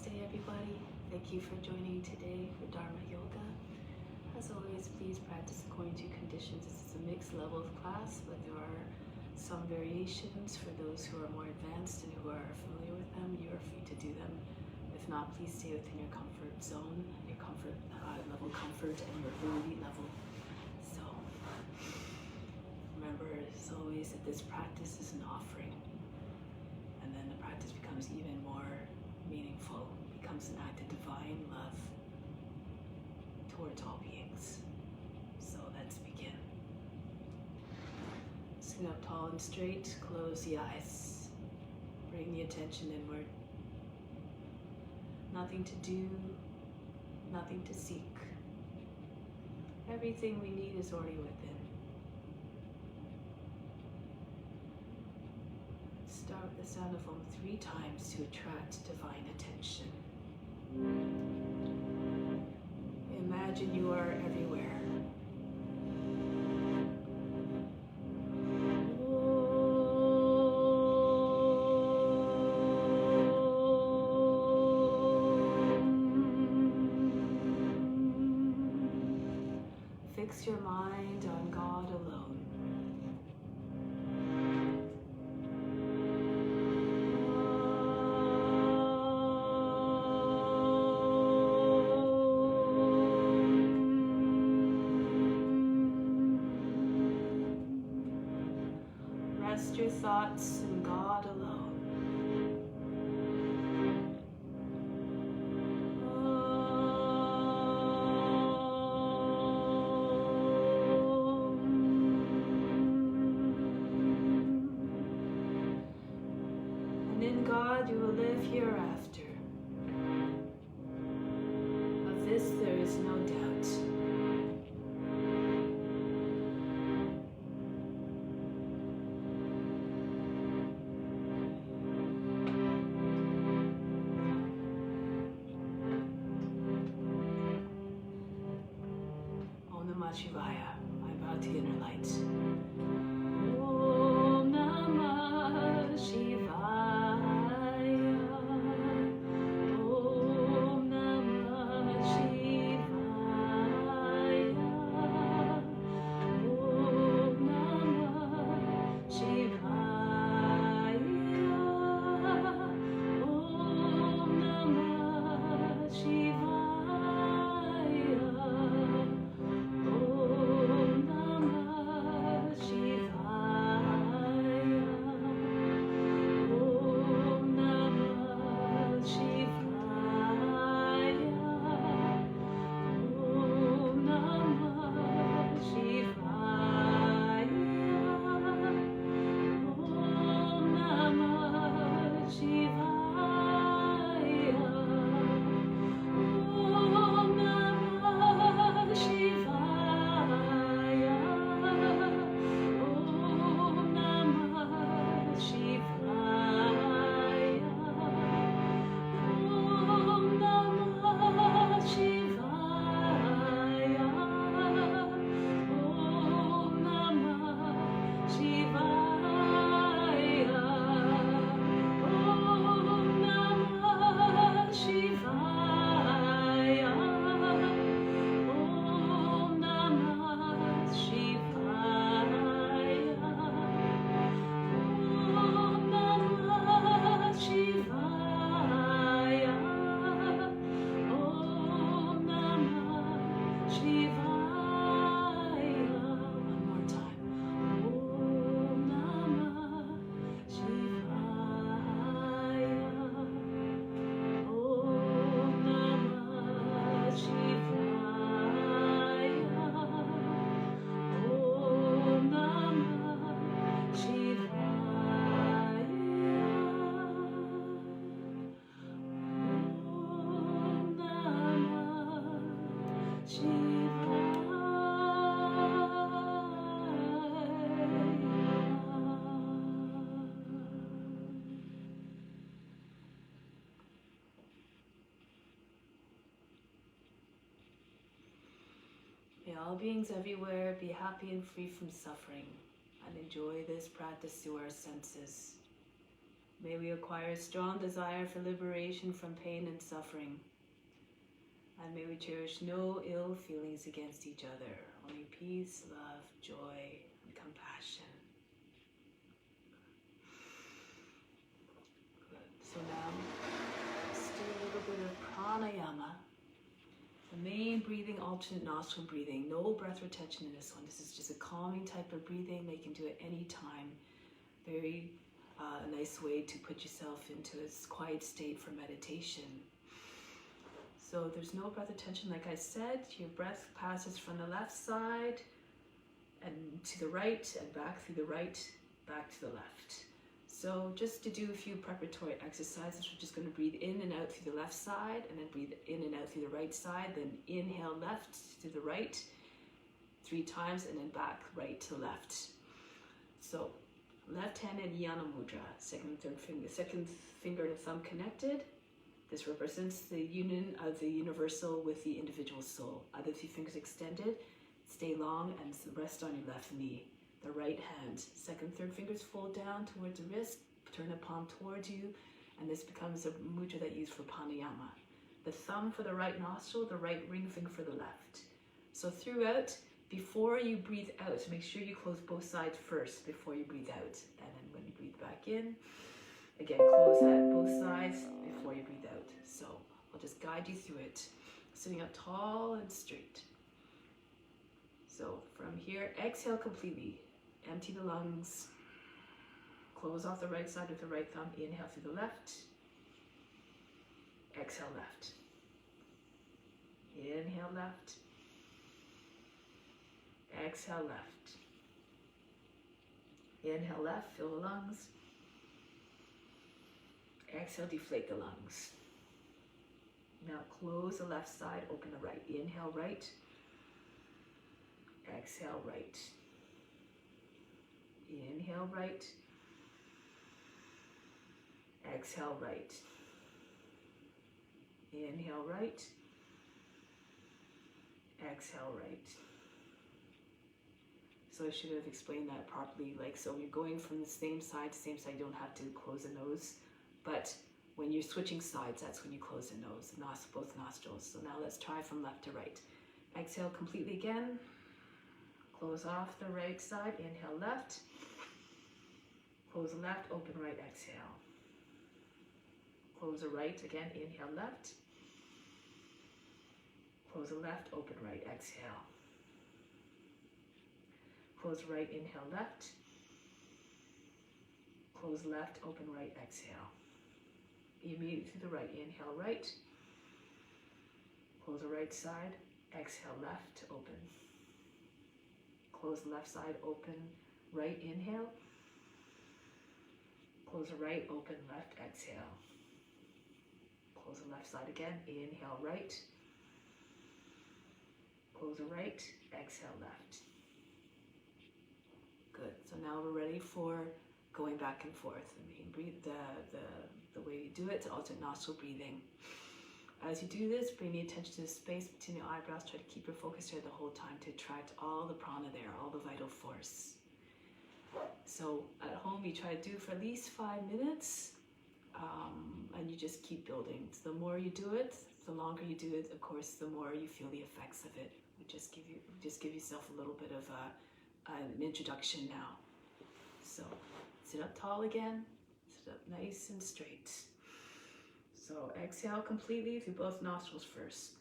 Namaste everybody. Thank you for joining today for Dharma Yoga. As always, please practice according to conditions. This is a mixed level of class, but there are some variations for those who are more advanced and who are familiar with them. You are free to do them. If not, please stay within your comfort zone, your comfort level comfort and your ability level. So remember, as always, that this practice is an offering. And then the practice becomes even more meaningful, becomes an act of divine love towards all beings. So let's begin. Sitting up tall and straight, close the eyes. Bring the attention inward. Nothing to do, nothing to seek. Everything we need is already within. Start with the sound of Om 3 times to attract divine attention. Imagine you are everywhere. Fix your mind on God alone. Rest your thoughts in God alone. And in God you will live hereafter. Of this there is no doubt. Shivaya, I bow to inner light. Om Namah Shivaya. Om Namah Shivaya. Om Namah Shivaya. Om Namah Shivaya. May all beings everywhere be happy and free from suffering, and enjoy this practice through our senses. May we acquire a strong desire for liberation from pain and suffering. And may we cherish no ill feelings against each other, only peace, love, joy, and compassion. Good. So now, let's do a little bit of pranayama. The main breathing, alternate nostril breathing. No breath retention in this one. This is just a calming type of breathing. They can do it anytime. Very nice way to put yourself into a quiet state for meditation. So there's no breath retention, like I said. Your breath passes from the left side and to the right and back through the right, back to the left. So just to do a few preparatory exercises, we're just going to breathe in and out through the left side, and then breathe in and out through the right side, then inhale left to the right 3 times, and then back right to left. So left hand in Yana Mudra, second finger and thumb connected. This represents the union of the universal with the individual soul. Other 2 fingers extended, stay long and rest on your left knee. The right hand, second, third fingers fold down towards the wrist, turn the palm towards you, and this becomes a mudra that you use for pranayama. The thumb for the right nostril, the right ring finger for the left. So throughout, before you breathe out, make sure you close both sides first before you breathe out. And then when you breathe back in, again, close at both sides before you breathe out. So I'll just guide you through it. Sitting up tall and straight. So from here, exhale completely. Empty the lungs. Close off the right side with the right thumb. Inhale through the left. Exhale left. Inhale left. Exhale left. Inhale left, fill the lungs. Exhale, deflate the lungs. Now close the left side, open the right. Inhale right. Exhale right. Inhale right. Exhale right. Inhale right. Exhale right. So I should have explained that properly. Like, so you're going from the same side to same side, you don't have to close the nose. But when you're switching sides, that's when you close the nose, both nostrils. So now let's try from left to right. Exhale completely again. Close off the right side, inhale left. Close left, open right, exhale. Close the right again, inhale left. Close the left, open right, exhale. Close right, inhale left. Close left, open right, exhale. Immediately to the right, inhale right. Close the right side, exhale left, open. Close the left side, open, right, inhale. Close the right, open, left, exhale. Close the left side again, inhale right. Close the right, exhale left. Good, so now we're ready for going back and forth. I mean, breathe the way you do it, alternate nostril breathing. As you do this, bring the attention to the space between the eyebrows. Try to keep your focus here the whole time to attract all the prana there, all the vital force. So at home, you try to do for at least 5 minutes, and you just keep building. So the more you do it, the longer you do it, of course, the more you feel the effects of it. We just give yourself a little bit of an introduction now. So sit up tall again, sit up nice and straight. So exhale completely through both nostrils first.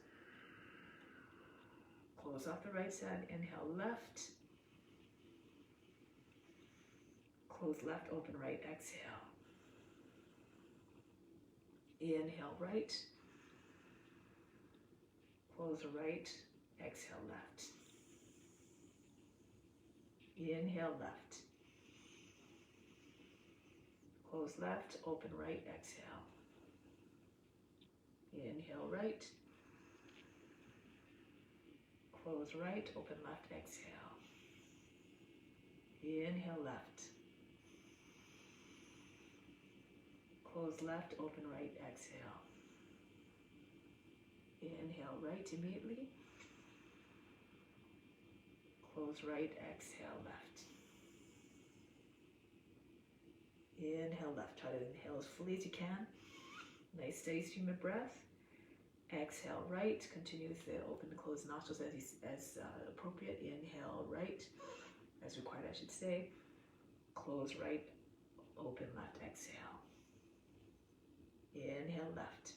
Close off the right side, inhale left. Close left, open right, exhale. Inhale right. Close the right, exhale left. Inhale left. Close left, open right, exhale. Inhale right. Close right, open left, exhale. Inhale left. Close left, open right, exhale. Inhale right immediately. Close right, exhale left. Inhale left. Try to inhale as fully as you can. Nice steady stream of breath. Exhale right. Continue with the open and close nostrils as appropriate. Inhale right, as required I should say. Close right, open left. Exhale. Inhale left.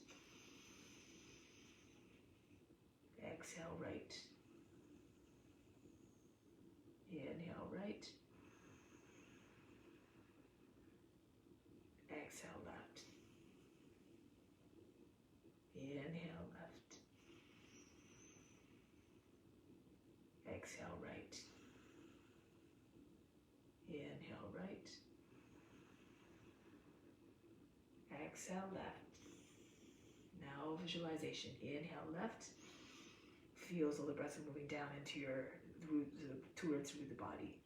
Exhale right. Inhale right. Exhale left. Inhale left. Exhale right. Inhale right. Exhale left. Now visualization. Inhale left. Feel as though the breath is moving down into your towards through the body.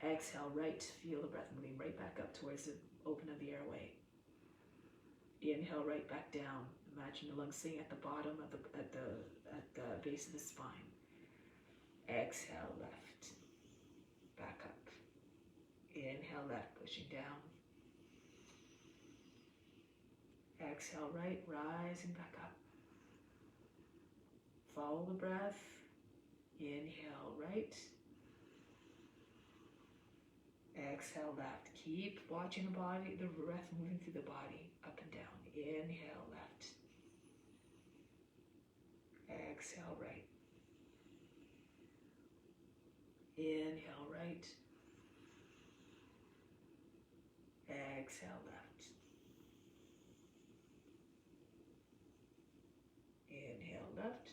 Exhale right. Feel the breath moving right back up towards the open of the airway. Inhale right back down. Imagine the lungs sitting at the bottom of at the base of the spine. Exhale left. Back up. Inhale left, pushing down. Exhale right, rising back up. Follow the breath. Inhale right. Exhale left. Keep watching the body, the breath moving through the body, up and down. Inhale left. Exhale right. Inhale right. Exhale left. Inhale left.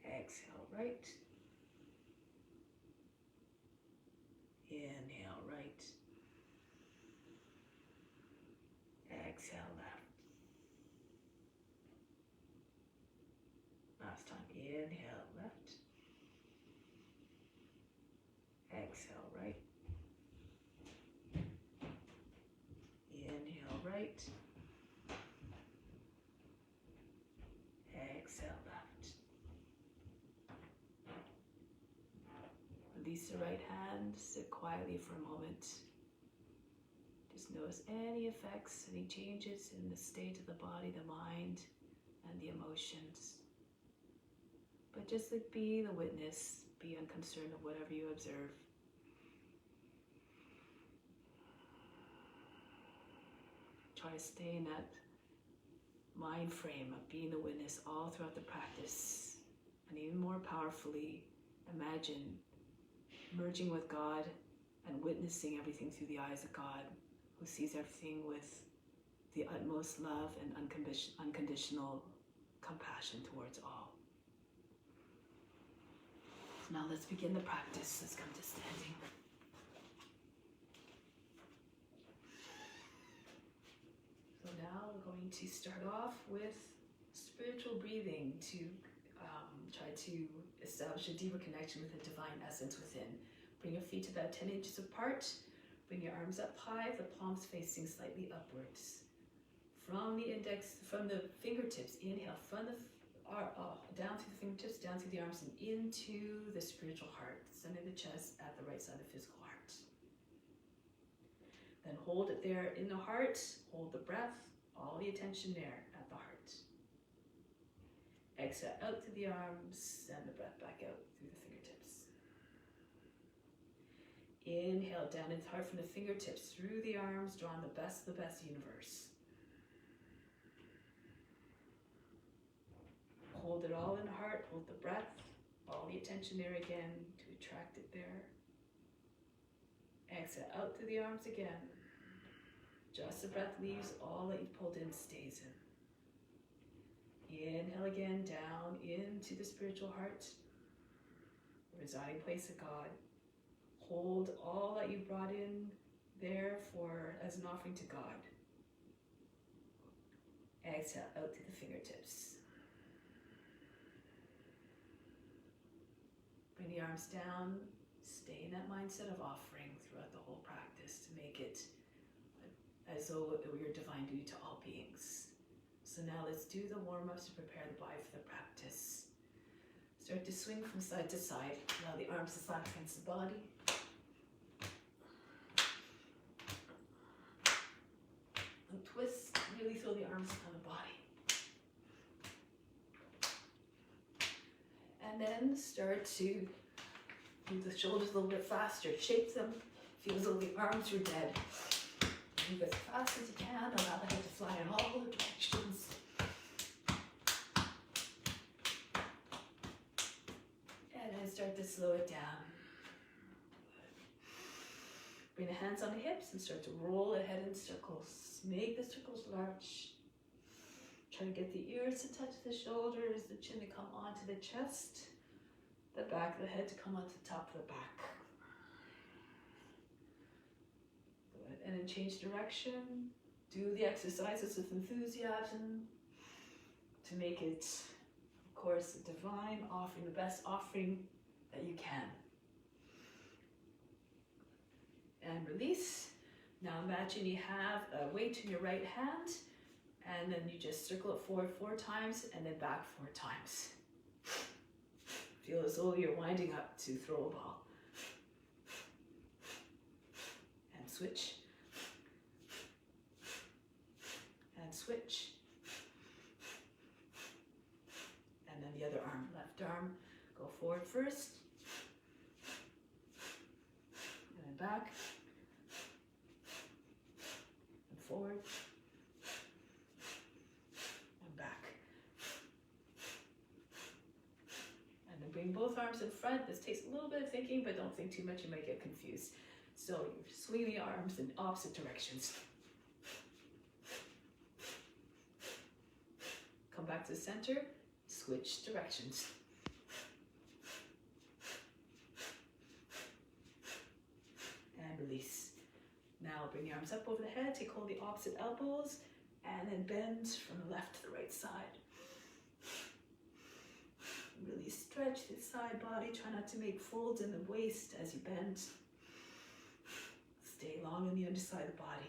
Exhale right. Inhale right. Exhale left. Last time. Inhale left. Exhale right. Inhale right. Exhale left. Release the right hand. Sit quietly for a moment. Just notice any effects, any changes in the state of the body, the mind, and the emotions. But just like be the witness, be unconcerned of whatever you observe. Try to stay in that mind frame of being the witness all throughout the practice. And even more powerfully, imagine merging with God and witnessing everything through the eyes of God, who sees everything with the utmost love and unconditional compassion towards all. So now let's begin the practice. Let's come to standing. So now we're going to start off with spiritual breathing to try to establish a deeper connection with the divine essence within. Bring your feet about 10 inches apart. Bring your arms up high, the palms facing slightly upwards. From the fingertips, inhale from the down through the fingertips, down through the arms, and into the spiritual heart, center of the chest at the right side of the physical heart. Then hold it there in the heart, hold the breath, all the attention there at the heart. Exhale out through the arms, send the breath back out through the fingertips. Inhale down into the heart from the fingertips, through the arms, drawing the best of the best universe. Hold it all in the heart, hold the breath, all the attention there again to attract it there. Exhale out through the arms again. Just the breath leaves, all that you've pulled in stays in. Inhale again, down into the spiritual heart, the residing place of God. Hold all that you brought in there as an offering to God. Exhale out through the fingertips. Bring the arms down, stay in that mindset of offering throughout the whole practice to make it as though it were your divine duty to all beings. So now let's do the warm-ups to prepare the body for the practice. Start to swing from side to side. Allow the arms to slap against the body. feel the arms on the body. And then start to move the shoulders a little bit faster. Shape them. Feel as though the arms are dead. Move as fast as you can. Allow the head to fly in all directions. And then start to slow it down. Bring the hands on the hips and start to roll the head in circles. Make the circles large. Try to get the ears to touch the shoulders, the chin to come onto the chest, the back of the head to come onto the top of the back. Good. And then change direction. Do the exercises with enthusiasm to make it, of course, a divine offering, the best offering that you can. And release. Now imagine you have a weight in your right hand, and then you just circle it forward 4 times and then back 4 times. Feel as though you're winding up to throw a ball. And switch. And switch. And then the other arm, left arm, go forward first. And then back. And forward. Bring both arms in front. This takes a little bit of thinking, but don't think too much, you might get confused. So you swing the arms in opposite directions. Come back to the center, switch directions. And release. Now bring your arms up over the head, take hold of the opposite elbows, and then bend from the left to the right side. Really stretch the side body. Try not to make folds in the waist as you bend. Stay long on the underside of the body.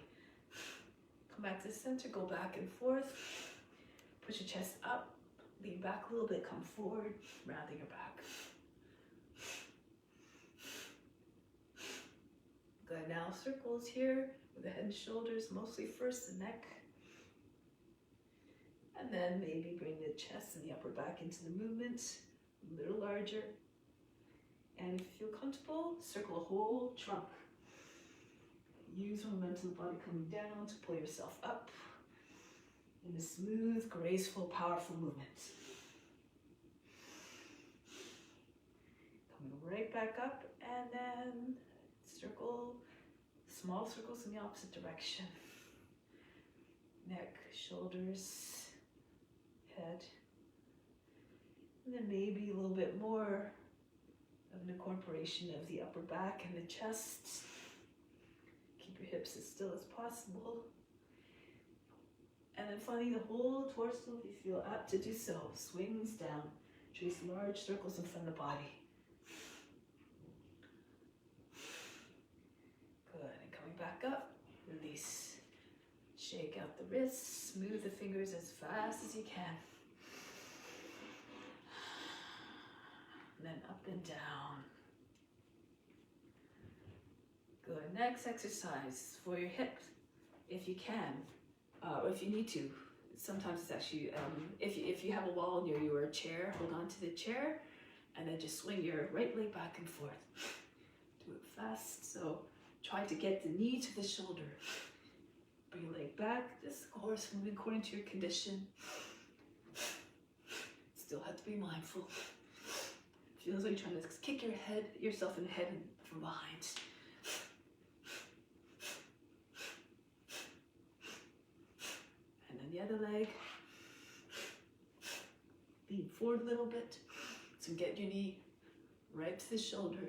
Come back to the center, go back and forth. Push your chest up, lean back a little bit, come forward, rounding your back. Good, now circles here with the head and shoulders, mostly first the neck. And then maybe bring the chest and the upper back into the movement, a little larger. And if you feel comfortable, circle a whole trunk. Use momentum of the body coming down to pull yourself up in a smooth, graceful, powerful movement. Coming right back up and then circle, small circles in the opposite direction. Neck, shoulders, head, and then maybe a little bit more of an incorporation of the upper back and the chest. Keep your hips as still as possible. And then finding the whole torso, if you feel apt to do so, swings down. Trace large circles in front of the body. Good, and coming back up, release. Shake out the wrists, move the fingers as fast as you can. And then up and down. Good, next exercise for your hips, if you can, or if you need to. Sometimes it's actually, if you have a wall near you or a chair, hold on to the chair, and then just swing your right leg back and forth. Do it fast, so try to get the knee to the shoulder. Bring your leg back, this of course moving according to your condition. Still have to be mindful. Feels like you're trying to kick yourself in the head from behind. And then the other leg. Lean forward a little bit. So get your knee right to the shoulder.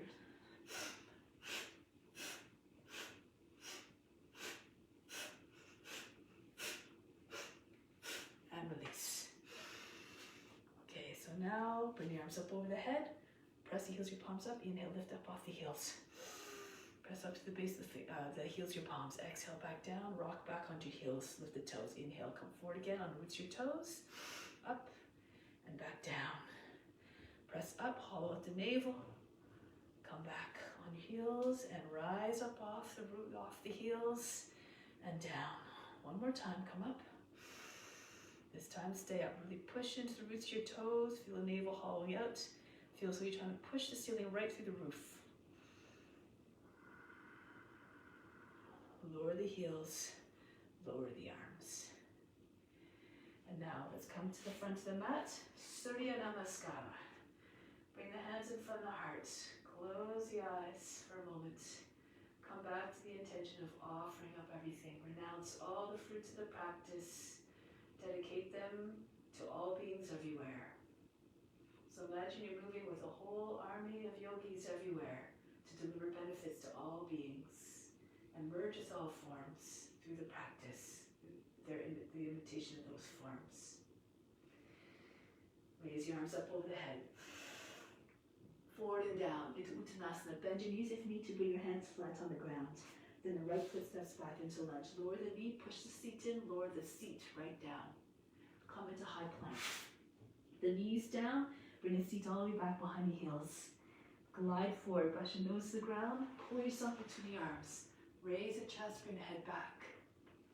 Now, bring your arms up over the head. Press the heels of your palms up. Inhale, lift up off the heels. Press up to the base of the heels of your palms. Exhale, back down. Rock back onto your heels. Lift the toes. Inhale, come forward again on roots of your toes. Up and back down. Press up, hollow out the navel. Come back on your heels and rise up off the root, off the heels and down. One more time, come up This time, stay up. Really push into the roots of your toes. Feel the navel hollowing out. Feel so you're trying to push the ceiling right through the roof. Lower the heels, lower the arms. And now let's come to the front of the mat. Surya Namaskara. Bring the hands in front of the heart. Close the eyes for a moment. Come back to the intention of offering up everything. Renounce all the fruits of the practice. Dedicate them to all beings everywhere. So imagine you're moving with a whole army of yogis everywhere to deliver benefits to all beings and merge with all forms through the practice, the imitation of those forms. Raise your arms up over the head. Forward and down into Uttanasana. Bend your knees if you need to. Bring your hands flat on the ground. Then the right foot steps back into lunge. Lower the knee, push the seat in, lower the seat right down. Come into high plank. The knees down, bring the seat all the way back behind the heels. Glide forward, brush your nose to the ground, pull yourself between the arms. Raise the chest, bring the head back.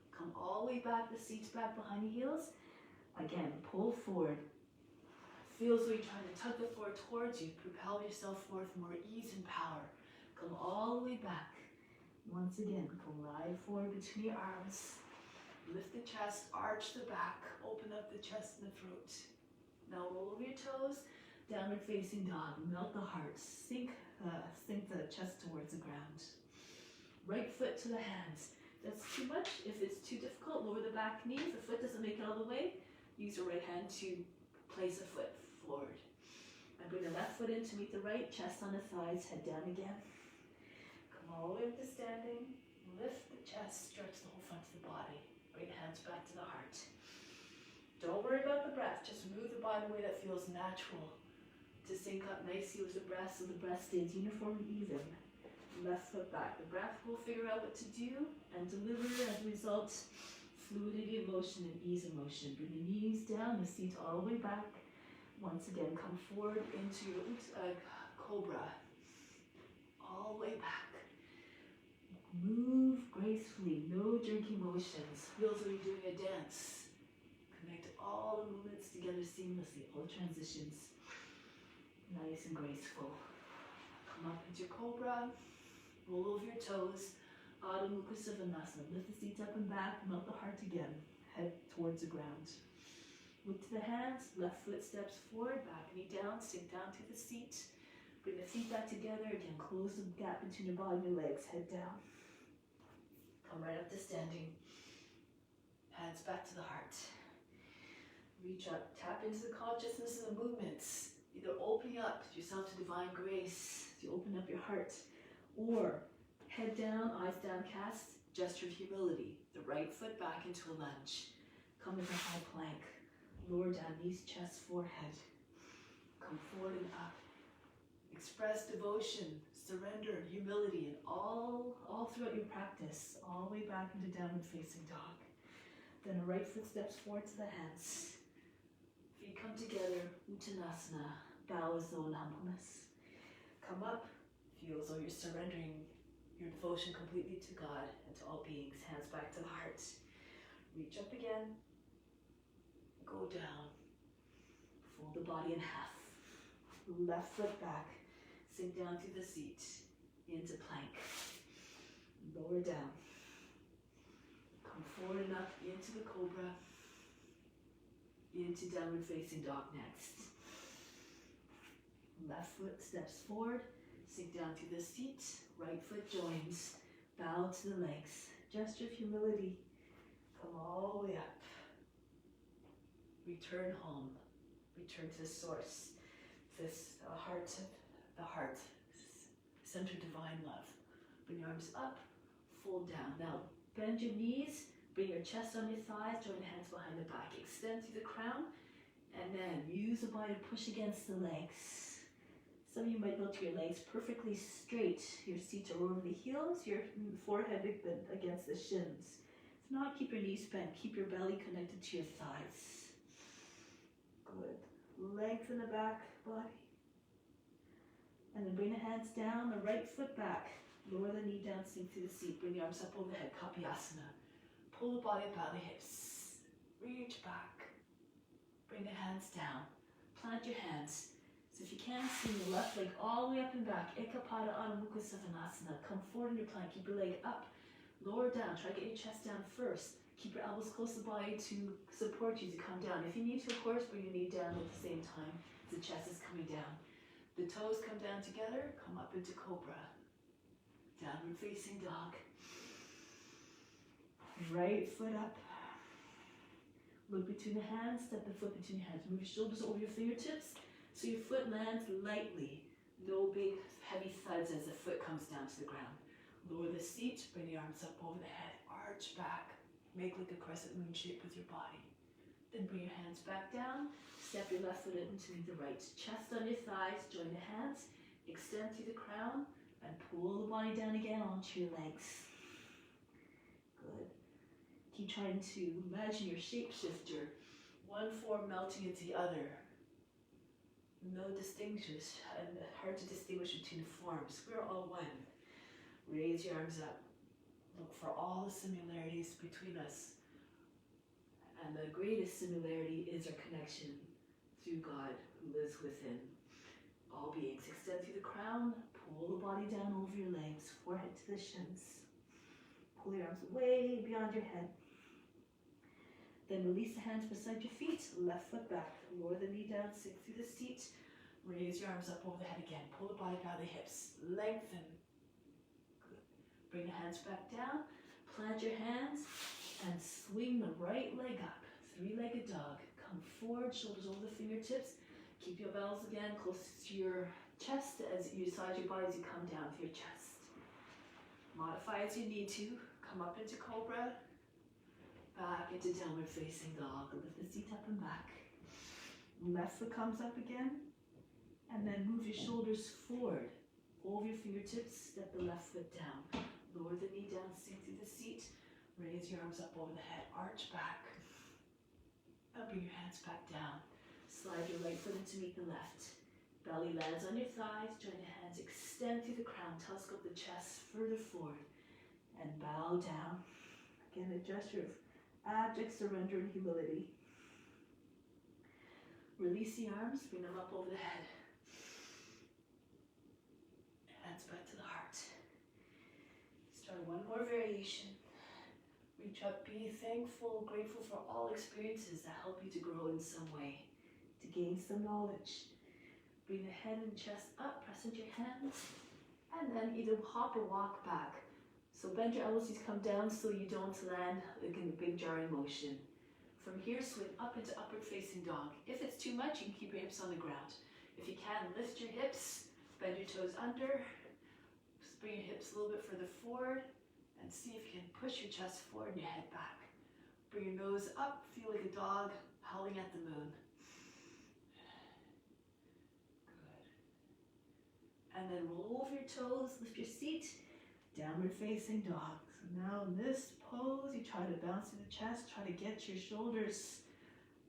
Come all the way back, the seat's back behind the heels. Again, pull forward. Feel as though you're trying to tug the floor towards you. Propel yourself forward with more ease and power. Come all the way back. Once again, glide forward between your arms. Lift the chest, arch the back, open up the chest and the throat. Now roll over your toes, downward facing dog. Melt the heart, sink the chest towards the ground. Right foot to the hands. If that's too much, if it's too difficult, lower the back knee. If the foot doesn't make it all the way, use your right hand to place a foot forward. And bring the left foot in to meet the right, chest on the thighs, head down again. Come all the way up to standing. Lift the chest, stretch the whole front of the body. Bring the hands back to the heart. Don't worry about the breath, just move the body in a way that feels natural to sync up nicely with the breath so the breath stays uniform and even. Left foot back. The breath will figure out what to do and deliver as a result fluidity of motion and ease of motion. Bring the knees down, the seat all the way back. Once again, come forward into your Cobra. All the way back. Move gracefully, no jerky motions. Feels like you're doing a dance. Connect all the movements together seamlessly, all transitions. Nice and graceful. Come up into Cobra, roll over your toes. Adho Mukha Svanasana. Lift the seat up and back, melt the heart again. Head towards the ground. Look to the hands, left foot steps forward, back knee down, sink down to the seat. Bring the feet back together, again, close the gap between your body and your legs, head down. Come right up to standing. Hands back to the heart. Reach up, tap into the consciousness of the movements. Either opening up yourself to divine grace, as you open up your heart, or head down, eyes downcast, gesture of humility. The right foot back into a lunge. Come into high plank. Lower down, knees, chest, forehead. Come forward and up. Express devotion, surrender, humility, and all throughout your practice, all the way back into downward facing dog. Then the right foot steps forward to the hands. Feet come together, Uttanasana, bow as though in humbleness. Come up, feel as though you're surrendering your devotion completely to God and to all beings. Hands back to the heart. Reach up again, go down, fold the body in half. Left foot back. Sink down through the seat, into plank. Lower down. Come forward and up into the Cobra. Into downward facing dog next. Left foot steps forward. Sink down through the seat. Right foot joins. Bow to the legs. Gesture of humility. Come all the way up. Return home. Return to the source. This the heart, center divine love. Bring your arms up, fold down. Now bend your knees, bring your chest on your thighs, join the hands behind the back, extend through the crown, and then use the body to push against the legs. Some of you might look to your legs perfectly straight. Your feet are over the heels, your forehead against the shins. If not, keep your knees bent, keep your belly connected to your thighs. Good. Lengthen the back body. And then bring the hands down, the right foot back. Lower the knee down, sink through the seat. Bring the arms up overhead, Kapyasana. Pull the body up out of the hips. Reach back. Bring the hands down. Plant your hands. So if you can, swing the left leg all the way up and back. Ekapada Adho Mukha Svanasana. Come forward in your plank. Keep your leg up. Lower down. Try to get your chest down first. Keep your elbows close to the body to support you to come down. If you need to, of course, bring your knee down at the same time as the chest is coming down. The toes come down together. Come up into Cobra. Downward facing dog. Right foot up. Look between the hands. Step the foot between your hands. Move your shoulders over your fingertips so your foot lands lightly. No big heavy thuds as the foot comes down to the ground. Lower the seat. Bring the arms up over the head. Arch back. Make like a crescent moon shape with your body. Then bring your hands back down. Step your left foot into the right. Chest on your thighs. Join the hands. Extend through the crown. And pull the body down again onto your legs. Good. Keep trying to imagine your shapeshifter. One form melting into the other. No distinguishes, and hard to distinguish between the forms. We're all one. Raise your arms up. Look for all the similarities between us. And the greatest similarity is our connection through God who lives within all beings. Extend through the crown. Pull the body down over your legs, forehead to the shins. Pull your arms way beyond your head. Then release the hands beside your feet, left foot back. Lower the knee down, sink through the seat. Raise your arms up over the head again. Pull the body down the hips. Lengthen. Good. Bring the hands back down. Plant your hands and swing the right leg up. Three-legged dog. Come forward, shoulders over the fingertips. Keep your bells again close to your chest as you massage your body as you come down to your chest. Modify as you need to. Come up into Cobra. Back into downward facing dog. Lift the seat up and back. Left foot comes up again. And then move your shoulders forward. Over your fingertips. Step the left foot down. Lower the knee down. Sink through the seat. Raise your arms up over the head. Arch back. And bring your hands back down. Slide your right foot in to meet the left. Belly lands on your thighs. Join the hands. Extend through the crown. Telescope the chest further forward. And bow down. Again, a gesture of abject surrender and humility. Release the arms. Bring them up over the head. Hands back to the heart. Start one more variation. Reach up. Be thankful, grateful for all experiences that help you to grow in some way. To gain some knowledge. Bring the head and chest up, press into your hands, and then either hop or walk back. So bend your elbows, come down so you don't land like in a big jarring motion. From here, swing up into upward facing dog. If it's too much, you can keep your hips on the ground. If you can, lift your hips, bend your toes under, bring your hips a little bit further forward, and see if you can push your chest forward and your head back. Bring your nose up, feel like a dog howling at the moon. And then roll over your toes, lift your seat, downward facing dog. So now in this pose, you try to bounce through the chest, try to get your shoulders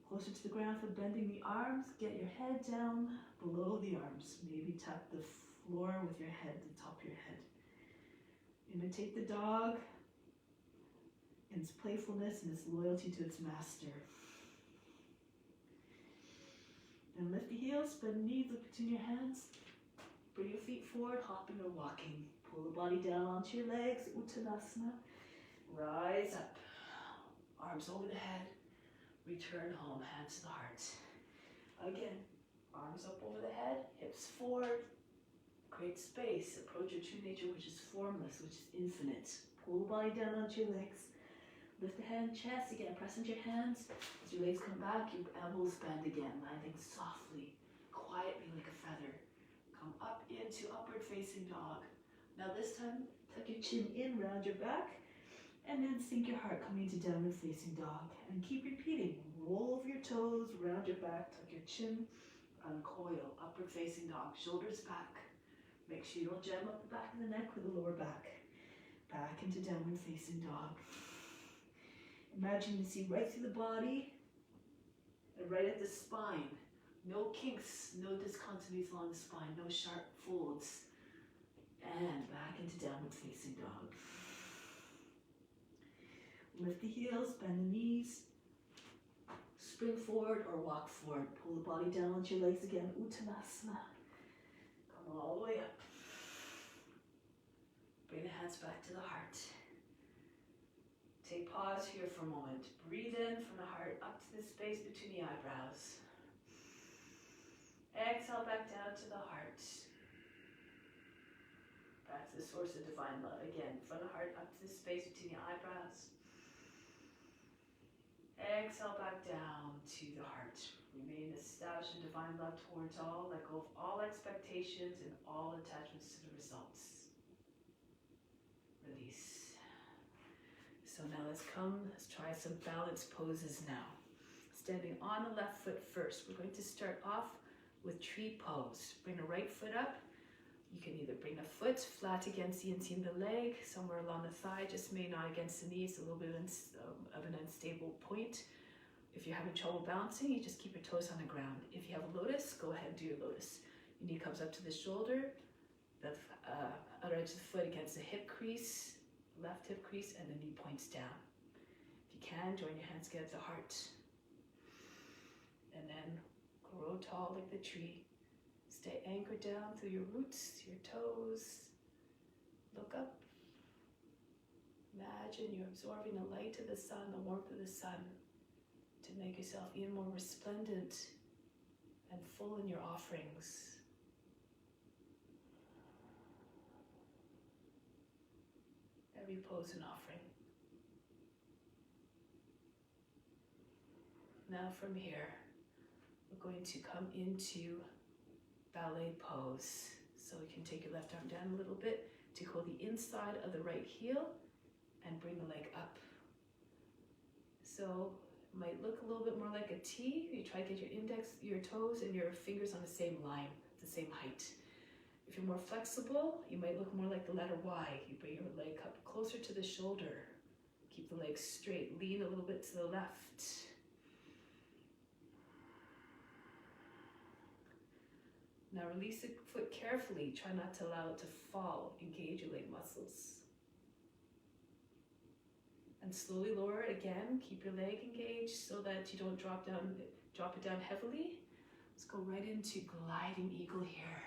closer to the ground for bending the arms. Get your head down below the arms. Maybe tap the floor with your head, the top of your head. Imitate the dog in its playfulness and its loyalty to its master. And lift the heels, bend the knees, look between your hands. Bring your feet forward, hopping or walking. Pull the body down onto your legs, Uttanasana. Rise up. Arms over the head. Return home, hands to the heart. Again, arms up over the head, hips forward. Create space. Approach your true nature, which is formless, which is infinite. Pull the body down onto your legs. Lift the head and chest. Again, press into your hands. As your legs come back, your elbows bend again, landing softly, quietly like a feather. Come up into upward facing dog. Now this time, tuck your chin in, round your back, and then sink your heart, coming into downward facing dog. And keep repeating. Roll over your toes, round your back, tuck your chin, uncoil, upward facing dog, shoulders back. Make sure you don't jam up the back of the neck with the lower back. Back into downward facing dog. Imagine you see right through the body and right at the spine. No kinks, no discontinuities along the spine, no sharp folds. And back into downward facing dog. Lift the heels, bend the knees. spring forward or walk forward. Pull the body down onto your legs again, Uttanasana. Come all the way up. Bring the hands back to the heart. Take pause here for a moment. Breathe in from the heart up to the space between the eyebrows. Exhale back down to the heart. Back to the source of divine love. Again, from the heart up to the space between the eyebrows. Exhale back down to the heart. Remain established in divine love towards all. Let go of all expectations and all attachments to the results. Release. So now let's try some balance poses now. Standing on the left foot first. We're going to start off with tree pose. Bring the right foot up. You can either bring the foot flat against the inseam of the leg, somewhere along the thigh, just maybe not against the knees, a little bit of an unstable point. If you're having trouble balancing, you just keep your toes on the ground. If you have a lotus, go ahead and do your lotus. Your knee comes up to the shoulder, the outer edge of the foot against the hip crease, left hip crease, and the knee points down. If you can, join your hands together at the heart. And then grow tall like the tree. Stay anchored down through your roots, your toes. Look up. Imagine you're absorbing the light of the sun, the warmth of the sun, to make yourself even more resplendent and full in your offerings. Every pose an offering. Now from here, we're going to come into Ballet Pose. So you can take your left arm down a little bit to hold the inside of the right heel and bring the leg up. So it might look a little bit more like a T. You try to get your toes and your fingers on the same line, the same height. If you're more flexible, you might look more like the letter Y. You bring your leg up closer to the shoulder. Keep the legs straight. Lean a little bit to the left. Now release the foot carefully. Try not to allow it to fall. Engage your leg muscles. And slowly lower it again. Keep your leg engaged so that you don't drop it down heavily. Let's go right into gliding eagle here.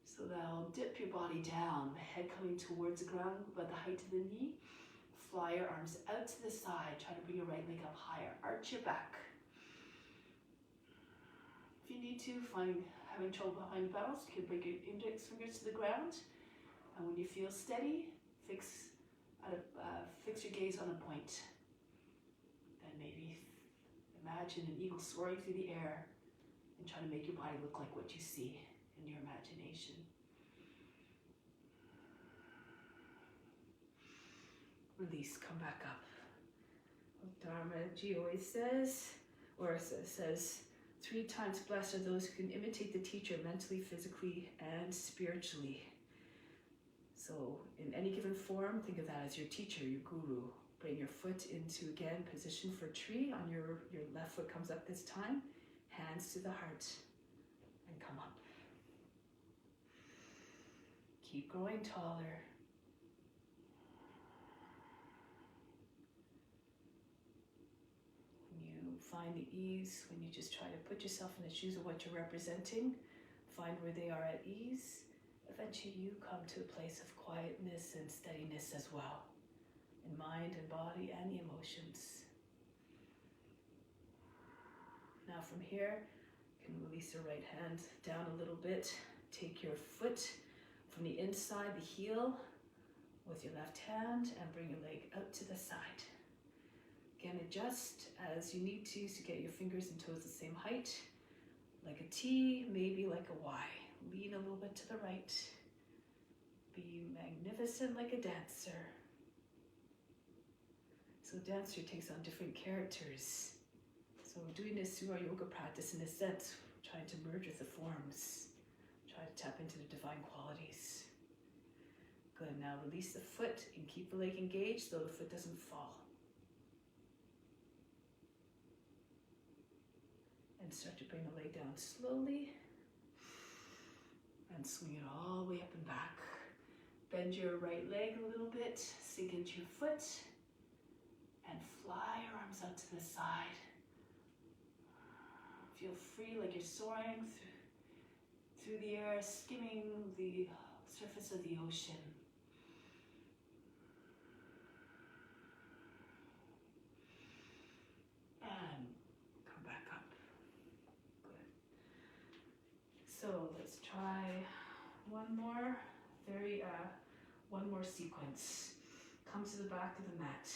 So that'll dip your body down, the head coming towards the ground about the height of the knee. Fly your arms out to the side. Try to bring your right leg up higher. Arch your back. If you need to, having trouble behind balance, you can bring your index fingers to the ground. And when you feel steady, fix your gaze on a point. Then maybe imagine an eagle soaring through the air and try to make your body look like what you see in your imagination. Release, come back up. Dharma Ji always says, says, 3 times blessed are those who can imitate the teacher mentally, physically, and spiritually. So in any given form, think of that as your teacher, your guru. Bring your foot into, again, position for tree. On your left foot comes up this time. Hands to the heart and come up. Keep growing taller. When you find the ease, when you just try to put yourself in the shoes of what you're representing, find where they are at ease, eventually you come to a place of quietness and steadiness as well, in mind and body and the emotions. Now from here, you can release your right hand down a little bit. Take your foot from the inside, the heel, with your left hand, and bring your leg out to the side. Again, adjust as you need to get your fingers and toes the same height, like a T, maybe like a Y. Lean a little bit to the right. Be magnificent like a dancer. So dancer takes on different characters. So we're doing this through our yoga practice in a sense, trying to merge with the forms, try to tap into the divine qualities. Good, now release the foot and keep the leg engaged so the foot doesn't fall. And start to bring the leg down slowly and swing it all the way up and back. Bend your right leg a little bit, sink into your foot, and fly your arms out to the side. Feel free, like you're soaring through the air, skimming the surface of the ocean. And come back up. Good. So let's try one more sequence. Come to the back of the mat.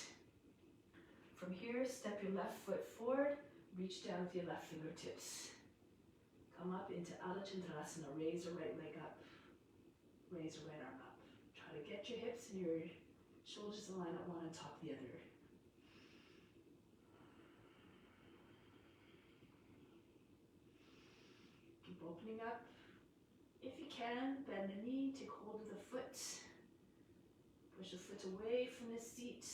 From here, step your left foot forward, reach down with your left fingertips. Come up into Untitled, raise the right leg up, raise the right arm up. Try to get your hips and your shoulders to line up one on top of the other. Keep opening up. If you can, bend the knee, take hold of the foot. Push the foot away from the seat.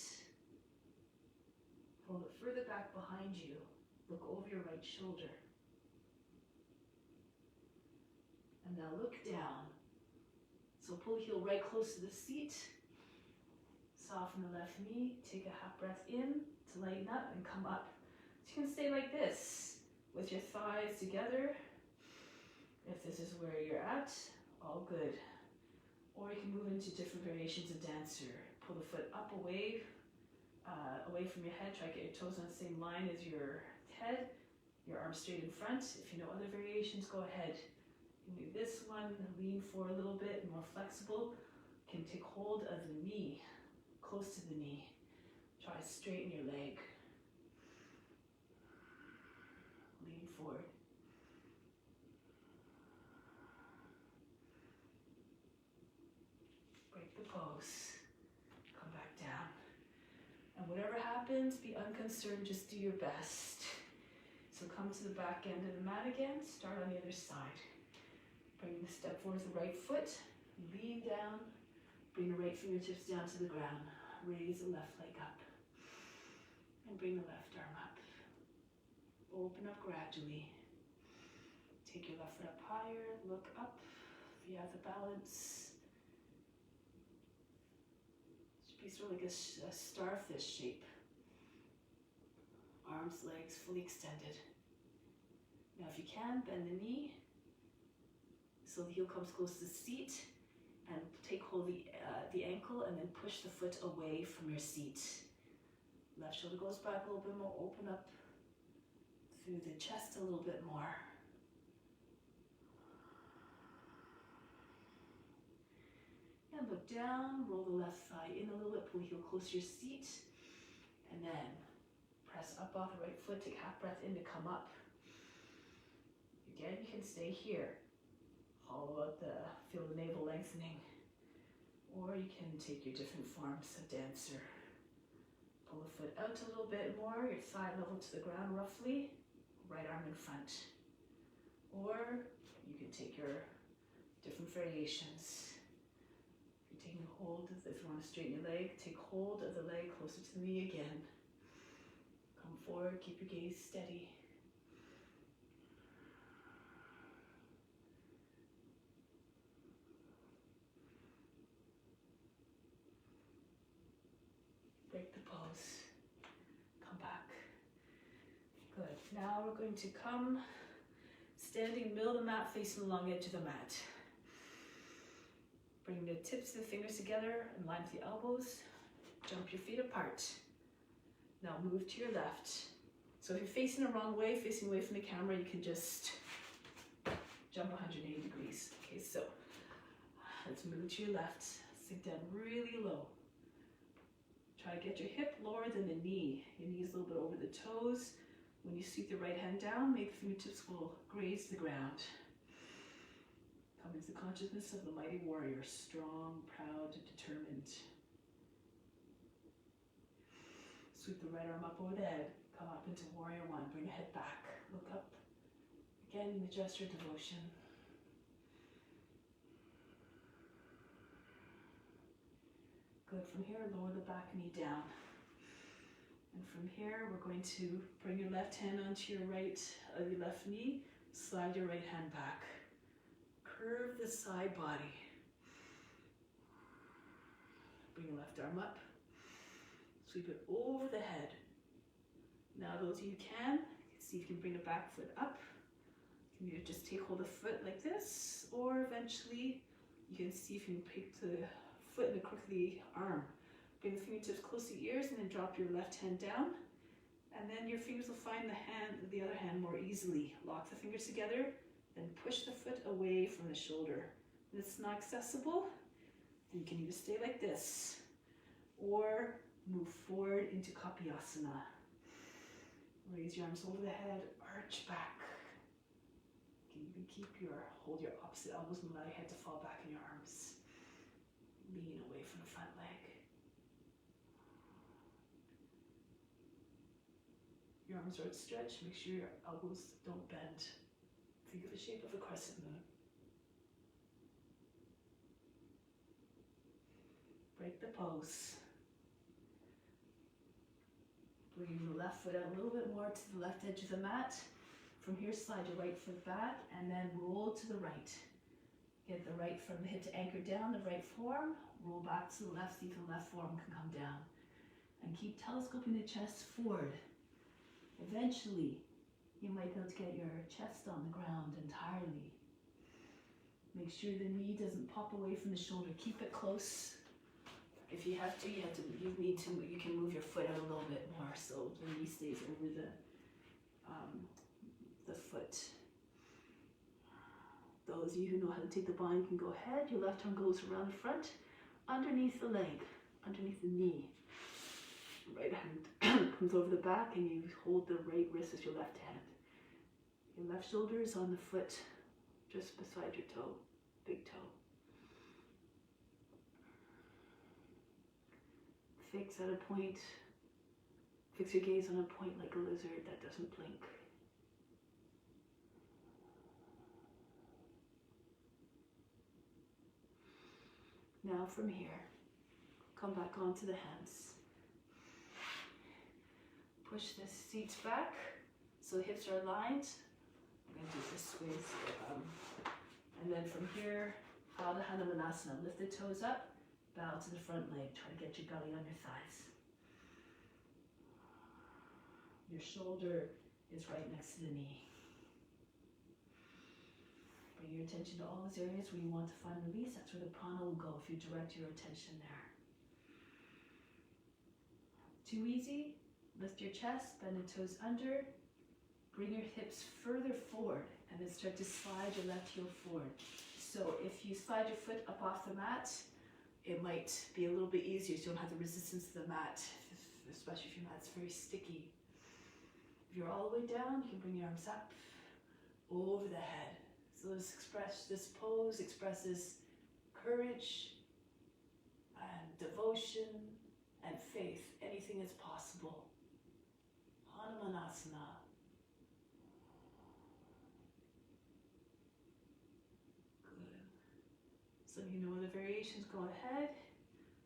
Hold it further back behind you. Look over your right shoulder. And now look down. So pull the heel right close to the seat. Soften the left knee. Take a half breath in to lighten up and come up. So you can stay like this with your thighs together. If this is where you're at, all good. Or you can move into different variations of dancer. Pull the foot up away from your head. Try to get your toes on the same line as your head. Your arms straight in front. If you know other variations, go ahead. You can do this one, lean forward a little bit, more flexible. You can take hold of the knee, close to the knee. Try to straighten your leg. Lean forward. Break the pose. Come back down. And whatever happens, be unconcerned, just do your best. So come to the back end of the mat again, start on the other side. Bring the step forward with the right foot, lean down, bring the right fingertips down to the ground, raise the left leg up, and bring the left arm up. Open up gradually. Take your left foot up higher, look up if you have the balance. Should be sort of like a starfish shape. Arms, legs fully extended. Now if you can, bend the knee so the heel comes close to the seat, and take hold of the ankle and then push the foot away from your seat. Left shoulder goes back a little bit more, open up through the chest a little bit more. And look down, roll the left thigh in a little bit, pull the heel close to your seat, and then press up off the right foot, take half breath in to come up. Again, you can stay here. Hollow out feel the navel lengthening. Or you can take your different forms of dancer. Pull the foot out a little bit more, your thigh level to the ground roughly, right arm in front. Or you can take your different variations. If you're taking hold of, if you want to straighten your leg, take hold of the leg closer to the knee again. Come forward, keep your gaze steady. Break the pose. Come back. Good. Now we're going to come standing in the middle of the mat, facing the long edge of the mat. Bring the tips of the fingers together and line with the elbows. Jump your feet apart. Now move to your left. So if you're facing the wrong way, facing away from the camera, you can just jump 180 degrees. Okay, so let's move to your left. Sink down really low. Try to get your hip lower than the knee. Your knee's a little bit over the toes. When you sweep the right hand down, make the fingertips will graze the ground. Come into the consciousness of the mighty warrior, strong, proud, determined. Sweep the right arm up over the head. Come up into warrior one. Bring the head back. Look up. Again in the gesture of devotion. Good. From here, lower the back knee down. And from here, we're going to bring your left hand onto your your left knee. Slide your right hand back. Curve the side body. Bring your left arm up. Sweep it over the head. Now those of you can, see if you can bring the back foot up. You can either just take hold of the foot like this, or eventually you can see if you can pick the foot and the crook of the arm. Bring the fingertips close to the ears and then drop your left hand down. And then your fingers will find the other hand more easily. Lock the fingers together, then push the foot away from the shoulder. If it's not accessible, then you can either stay like this or move forward into Kapiyasana. Raise your arms over the head, arch back. You can even hold your opposite elbows and allow your head to fall back in your arms. Lean away from the front leg. Your arms are outstretched. Make sure your elbows don't bend. Think of the shape of a crescent moon. Break the pose. Bring the left foot out a little bit more to the left edge of the mat. From here, slide your right foot back and then roll to the right. Get the right from the hip to anchor down, the right forearm. Roll back to the left, see if the left forearm can come down. And keep telescoping the chest forward. Eventually, you might be able to get your chest on the ground entirely. Make sure the knee doesn't pop away from the shoulder. Keep it close. If you have to, you can move your foot out a little bit more so the knee stays over the foot. Those of you who know how to take the bind can go ahead. Your left arm goes around the front, underneath the leg, underneath the knee. Right hand comes over the back and you hold the right wrist with your left hand. Your left shoulder is on the foot just beside your toe, big toe. Fix at a point, fix your gaze on a point like a lizard that doesn't blink. Now from here, come back onto the hands. Push the seats back so hips are aligned. I'm going to do it this way. And then from here, bow to Hanumanasana. Lift the toes up, bow to the front leg. Try to get your belly on your thighs. Your shoulder is right next to the knee. Bring your attention to all those areas where you want to find release. That's where the prana will go if you direct your attention there. Too easy? Lift your chest, bend the toes under. Bring your hips further forward and then start to slide your left heel forward. So if you slide your foot up off the mat, it might be a little bit easier so you don't have the resistance to the mat, especially if your mat's very sticky. If you're all the way down, you can bring your arms up over the head. So this pose expresses courage and devotion and faith. Anything is possible. Hanumanasana. Good. Some of you know the variations, go ahead.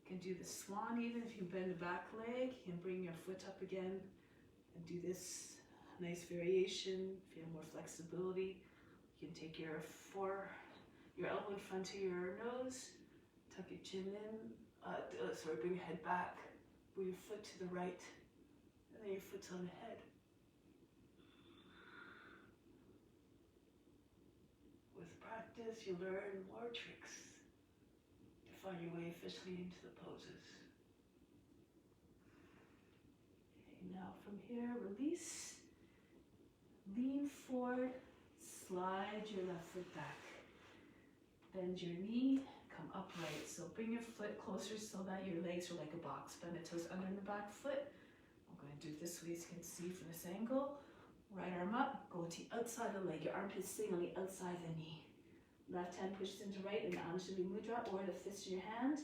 You can do the swan even if you bend the back leg. You can bring your foot up again and do this nice variation. If you have more flexibility, you can take your elbow in front of your nose, tuck your chin in, bring your head back, move your foot to the right, and then your foot's on the head. With practice, you learn more tricks to find your way officially into the poses. Okay, now from here, release, lean forward, slide your left foot back. Bend your knee, come upright. So bring your foot closer so that your legs are like a box. Bend the toes under the back foot. I'm going to do it this way so you can see from this angle. Right arm up, go to the outside of the leg. Your armpit is sitting on the outside of the knee. Left hand pushes into right in the Anjali Mudra or the fist in your hand.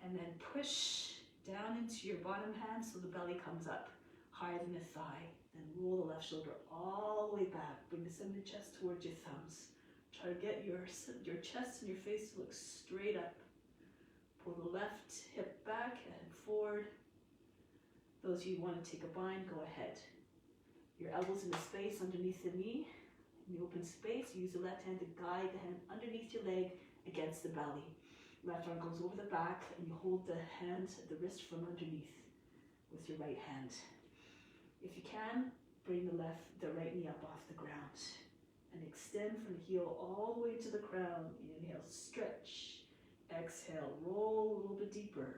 And then push down into your bottom hand so the belly comes up higher than the thigh. Then roll the left shoulder all the way back. Bring the center of the chest towards your thumbs. Try to get your chest and your face to look straight up. Pull the left hip back and forward. Those of you who want to take a bind, go ahead. Your elbows in the space underneath the knee. In the open space, use the left hand to guide the hand underneath your leg against the belly. Left arm goes over the back and you hold the hand, the wrist from underneath with your right hand. If you can, bring the right knee up off the ground. And extend from the heel all the way to the crown. Inhale, stretch. Exhale, roll a little bit deeper.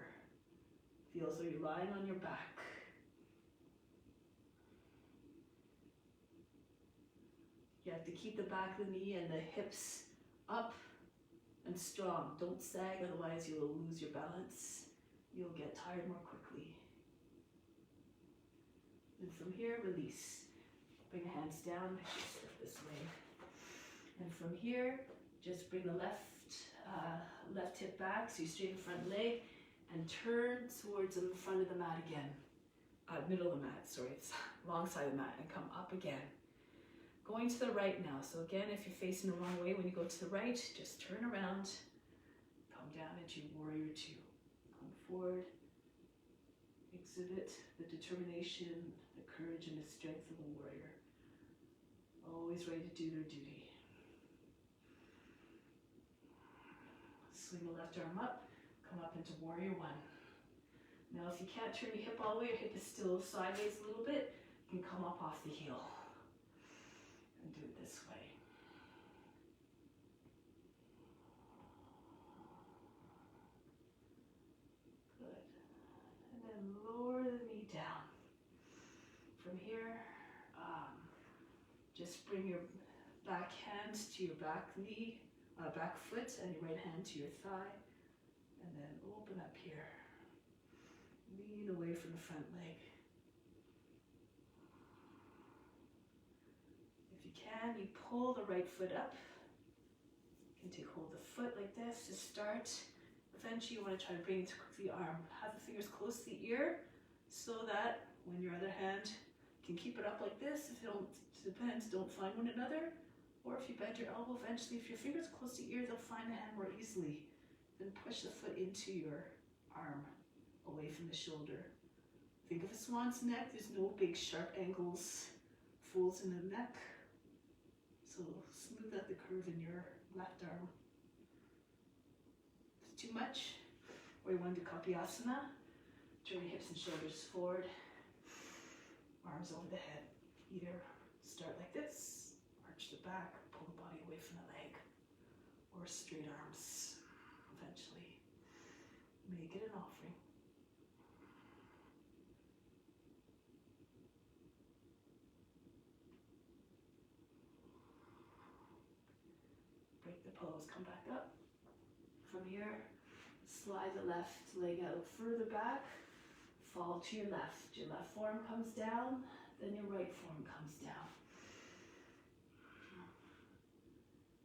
Feel as though you're lying on your back. You have to keep the back of the knee and the hips up and strong. Don't sag, otherwise you'll lose your balance. You'll get tired more quickly. And from here, release. Bring the hands down, step this way. And from here, just bring the left hip back, so you straighten the front leg, and turn towards the front of the mat again. Middle of the mat, sorry, it's long side of the mat, and come up again. Going to the right now. So again, if you're facing the wrong way, when you go to the right, just turn around, come down into warrior two. Come forward, exhibit the determination, the courage, and the strength of a warrior. Always ready to do their duty. Swing the left arm up, come up into warrior one. Now if you can't turn your hip all the way, your hip is still sideways a little bit, you can come up off the heel and do it this way. Good. And then lower the knee down. From here, just bring your back hand to your back knee, back foot, and your right hand to your thigh, and then open up here. Lean away from the front leg. If you can, you pull the right foot up. You can take hold of the foot like this to start. Eventually you want to try to bring it to the arm. Have the fingers close to the ear so that when your other hand can keep it up like this. If you don't, it depends, don't find one another. Or if you bend your elbow, eventually if your fingers are close to your ear, they'll find the hand more easily. Then push the foot into your arm, away from the shoulder. Think of a swan's neck. There's no big sharp angles, folds in the neck. So smooth out the curve in your left arm. If it's too much, or you want to do Kapyasana, turn your hips and shoulders forward, arms over the head. Either start like this, arch the back, pull the body away from the leg, or straight arms. Eventually, make it an offering. Break the pose, come back up. From here, slide the left leg out further back, fall to your left. Your left forearm comes down, then your right forearm comes down.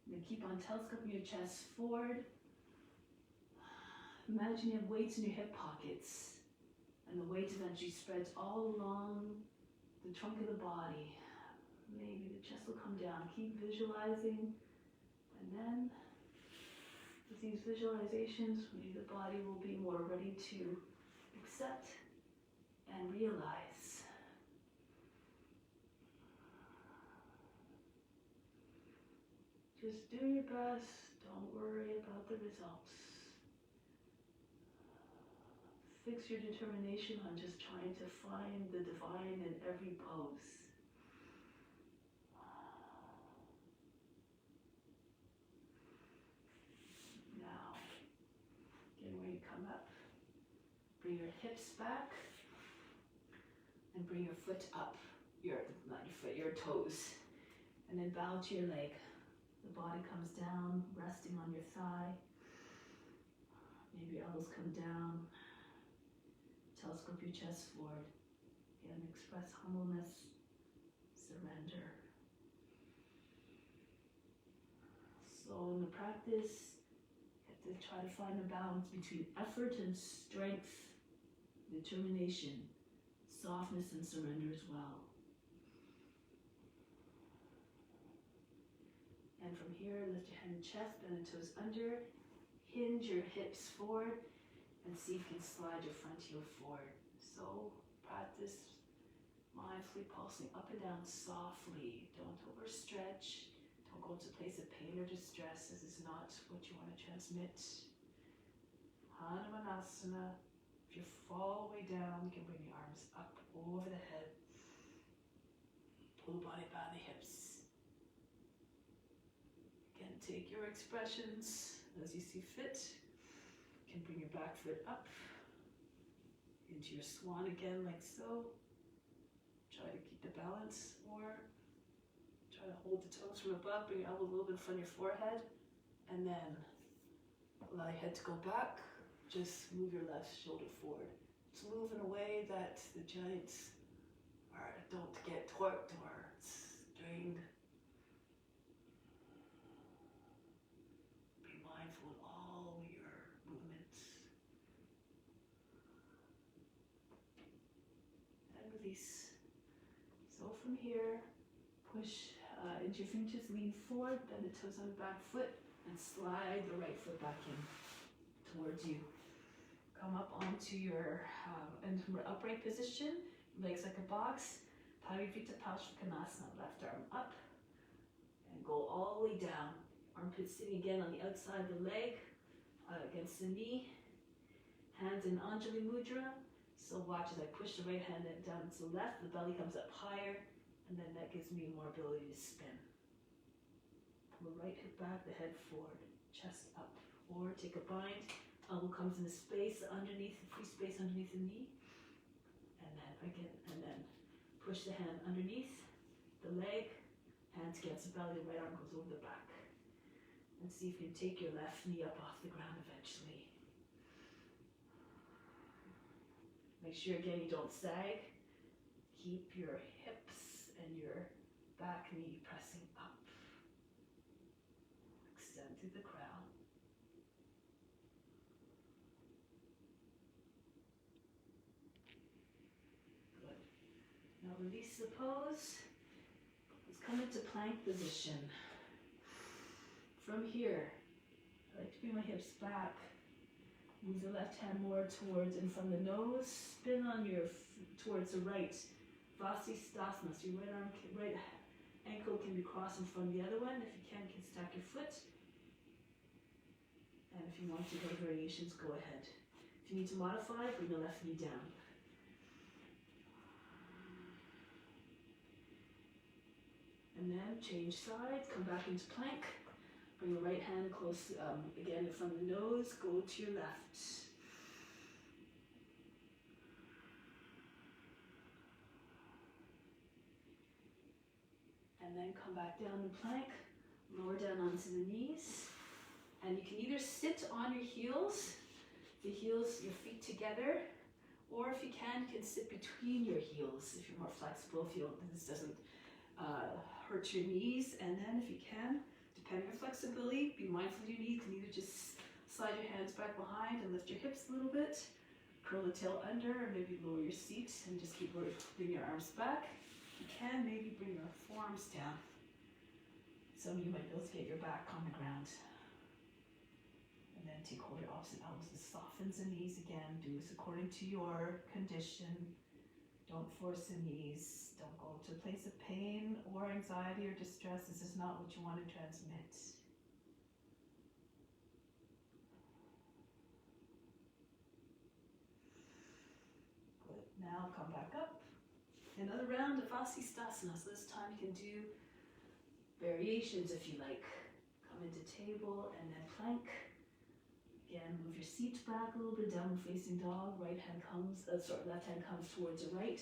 And then keep on telescoping your chest forward. Imagine you have weights in your hip pockets, and the weight eventually spreads all along the trunk of the body. Maybe the chest will come down. Keep visualizing, and then with these visualizations, maybe the body will be more ready to accept and realize. Just do your best. Don't worry about the results. Fix your determination on just trying to find the divine in every pose. Now, again, when you come up, bring your hips back and bring your foot up. Not your foot, your toes. And then bow to your leg. The body comes down, resting on your thigh. Maybe your elbows come down. Telescope your chest forward. Again, express humbleness, surrender. So in the practice, you have to try to find a balance between effort and strength, determination, softness and surrender as well. And from here, lift your hand and chest, bend the toes under, hinge your hips forward, and see if you can slide your front heel forward. So practice mindfully pulsing up and down softly. Don't overstretch. Don't go into a place of pain or distress. This is not what you want to transmit. Hanumanasana. If you fall all the way down, you can bring your arms up over the head. Pull the body by the hips. take your expressions as you see fit. You can bring your back foot up into your swan again, like so. Try to keep the balance, or try to hold the toes from above, bring your elbow a little bit in front of your forehead, and then allow your head to go back. Just move your left shoulder forward. Just move in a way that the joints don't get torqued or strained. Be mindful of all your movements. And release. So from here, push into your fingertips, lean forward, bend the toes on the back foot, and slide the right foot back in towards you. Come up onto your upright position, legs like a box. Parivita Parsvakonasana, left arm up, and go all the way down. Armpit sitting again on the outside of the leg, against the knee. Hands in Anjali Mudra. So watch as I push the right hand down to the left, the belly comes up higher, and then that gives me more ability to spin. Pull the right hip back, the head forward, chest up. Or take a bind, elbow comes into space underneath, free space underneath the knee. And then again, and then push the hand underneath the leg, hands against the belly, the right arm goes over the back. And see if you can take your left knee up off the ground eventually. Make sure again you don't sag. Keep your hips and your back knee pressing up. Extend through the crown. Now release the pose. Let's come into plank position. From here, I like to bring my hips back. Move the left hand more towards and from the nose. Spin on your towards the right. Vasisthasana. So your right ankle can be crossed in front of the other one. If you can stack your foot. And if you want to go variations, go ahead. If you need to modify, bring the left knee down. And then change sides, come back into plank. Bring the right hand close, again from the nose, go to your left. And then come back down in plank, lower down onto the knees. And you can either sit on your heels, your feet together, or if you can sit between your heels if you're more flexible, if this doesn't hurt your knees. And then if you can, depending on flexibility, be mindful of your knees. You can either just slide your hands back behind and lift your hips a little bit, curl the tail under, or maybe lower your seat and just bring your arms back. You can maybe bring your forearms down. Some of you might be able to get your back on the ground. And then take hold of your opposite elbows. This softens the knees again. Do this according to your condition. Don't force the knees. Don't go to a place of pain or anxiety or distress. This is not what you want to transmit. Good. Now come back up. Another round of Vasisthasana. So this time you can do variations if you like. Come into table and then plank. Again, move your seat back a little bit, downward facing dog. Left hand comes towards the right.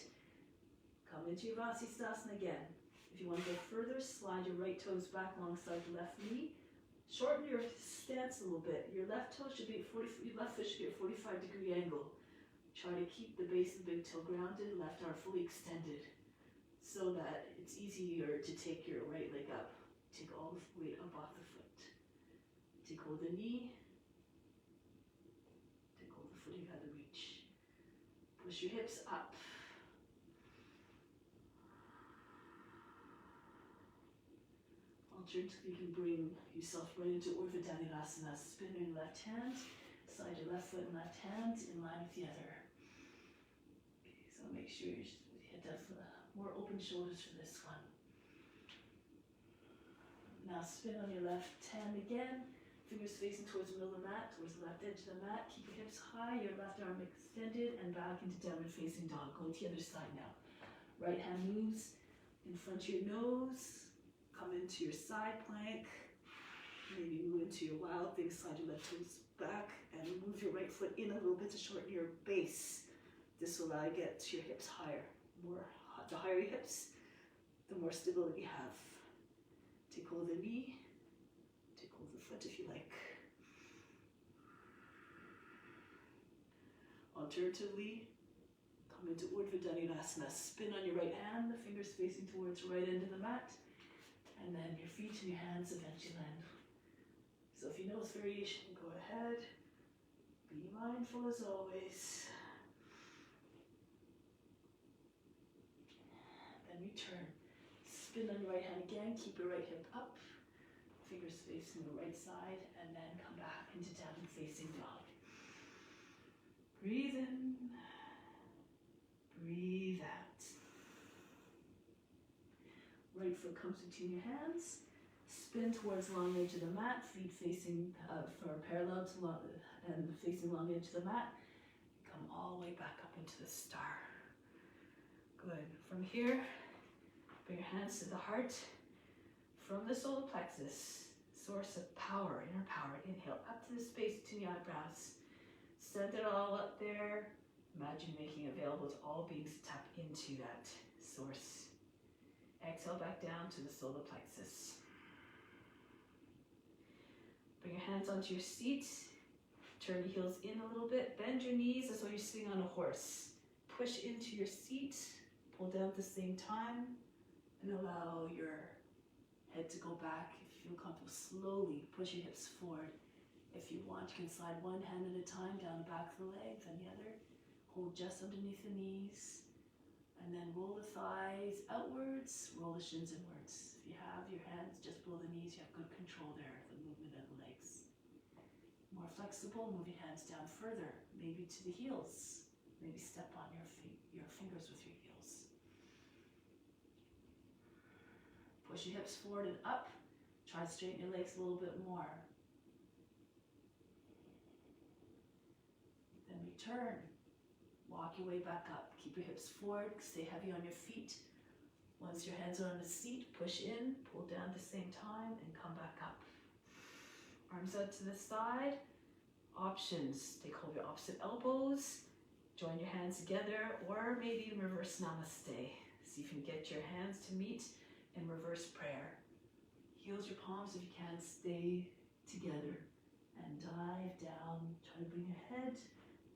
Come into your Vasisthasana again. If you want to go further, slide your right toes back alongside the left knee. Shorten your stance a little bit. Your left toe should be your left foot should be at a 45-degree angle. Try to keep the base of the big toe grounded, left arm fully extended, so that it's easier to take your right leg up. Take all the weight up off the foot. Take hold of the knee. Footing out of reach. Push your hips up. Alternatively, you can bring yourself right into Urdhva Dhanurasana. Spin your left hand, slide your left foot and left hand in line with the other. Okay, so make sure you have more open shoulders for this one. Now spin on your left hand again. Fingers facing towards the middle of the mat, towards the left edge of the mat. Keep your hips high, your left arm extended, and back into downward facing dog. Go to the other side now. Right hand moves in front of your nose. Come into your side plank. Maybe move into your wild thing, slide your left toes back and move your right foot in a little bit to shorten your base. This will allow you to get your hips higher. The higher your hips, the more stability you have. Take hold of the knee, take hold of the foot if you like. Alternatively, come into Urdhva Dhanurasana. Spin on your right hand, the fingers facing towards the right end of the mat, and then your feet and your hands eventually land. So if you know this variation, go ahead. Be mindful as always. Then return. Spin on your right hand again, keep your right hip up, fingers facing the right side, and then come back into down facing dog. Breathe in, breathe out. Right foot comes between your hands, spin towards long edge of the mat, feet facing parallel to long, and facing long edge of the mat. Come all the way back up into the star. Good. From here, bring your hands to the heart. From the solar plexus, source of power, inner power. Inhale up to the space between the eyebrows. Send it all up there. Imagine making it available to all beings to tap into that source. Exhale back down to the solar plexus. Bring your hands onto your seat. Turn the heels in a little bit. Bend your knees as though you're sitting on a horse. Push into your seat. Pull down at the same time. And allow your head to go back. If you feel comfortable, slowly push your hips forward. If you want, you can slide one hand at a time down the back of the leg, then the other. Hold just underneath the knees. And then roll the thighs outwards, roll the shins inwards. If you have your hands just below the knees, you have good control there of the movement of the legs. More flexible, move your hands down further, maybe to the heels. Maybe step on your feet, your fingers with your heels. Push your hips forward and up. Try to straighten your legs a little bit more. Then return. Walk your way back up. Keep your hips forward. Stay heavy on your feet. Once your hands are on the seat, push in, pull down at the same time, and come back up. Arms out to the side. Options. Take hold of your opposite elbows. Join your hands together, or maybe in reverse namaste. See if you can get your hands to meet in reverse prayer. Heels your palms if you can. Stay together. And dive down. Try to bring your head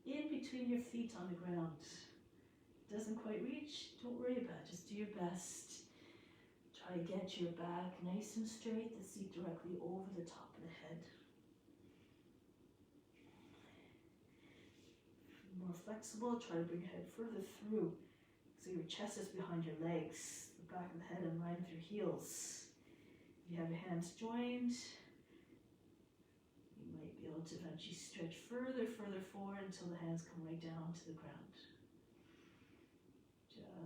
in between your feet on the ground. Doesn't quite reach, don't worry about it, just do your best. Try to get your back nice and straight, the seat directly over the top of the head. More flexible, try to bring your head further through so your chest is behind your legs, the back of the head in line with your heels. If you have your hands joined, you might be able to eventually stretch further forward until the hands come right down to the ground.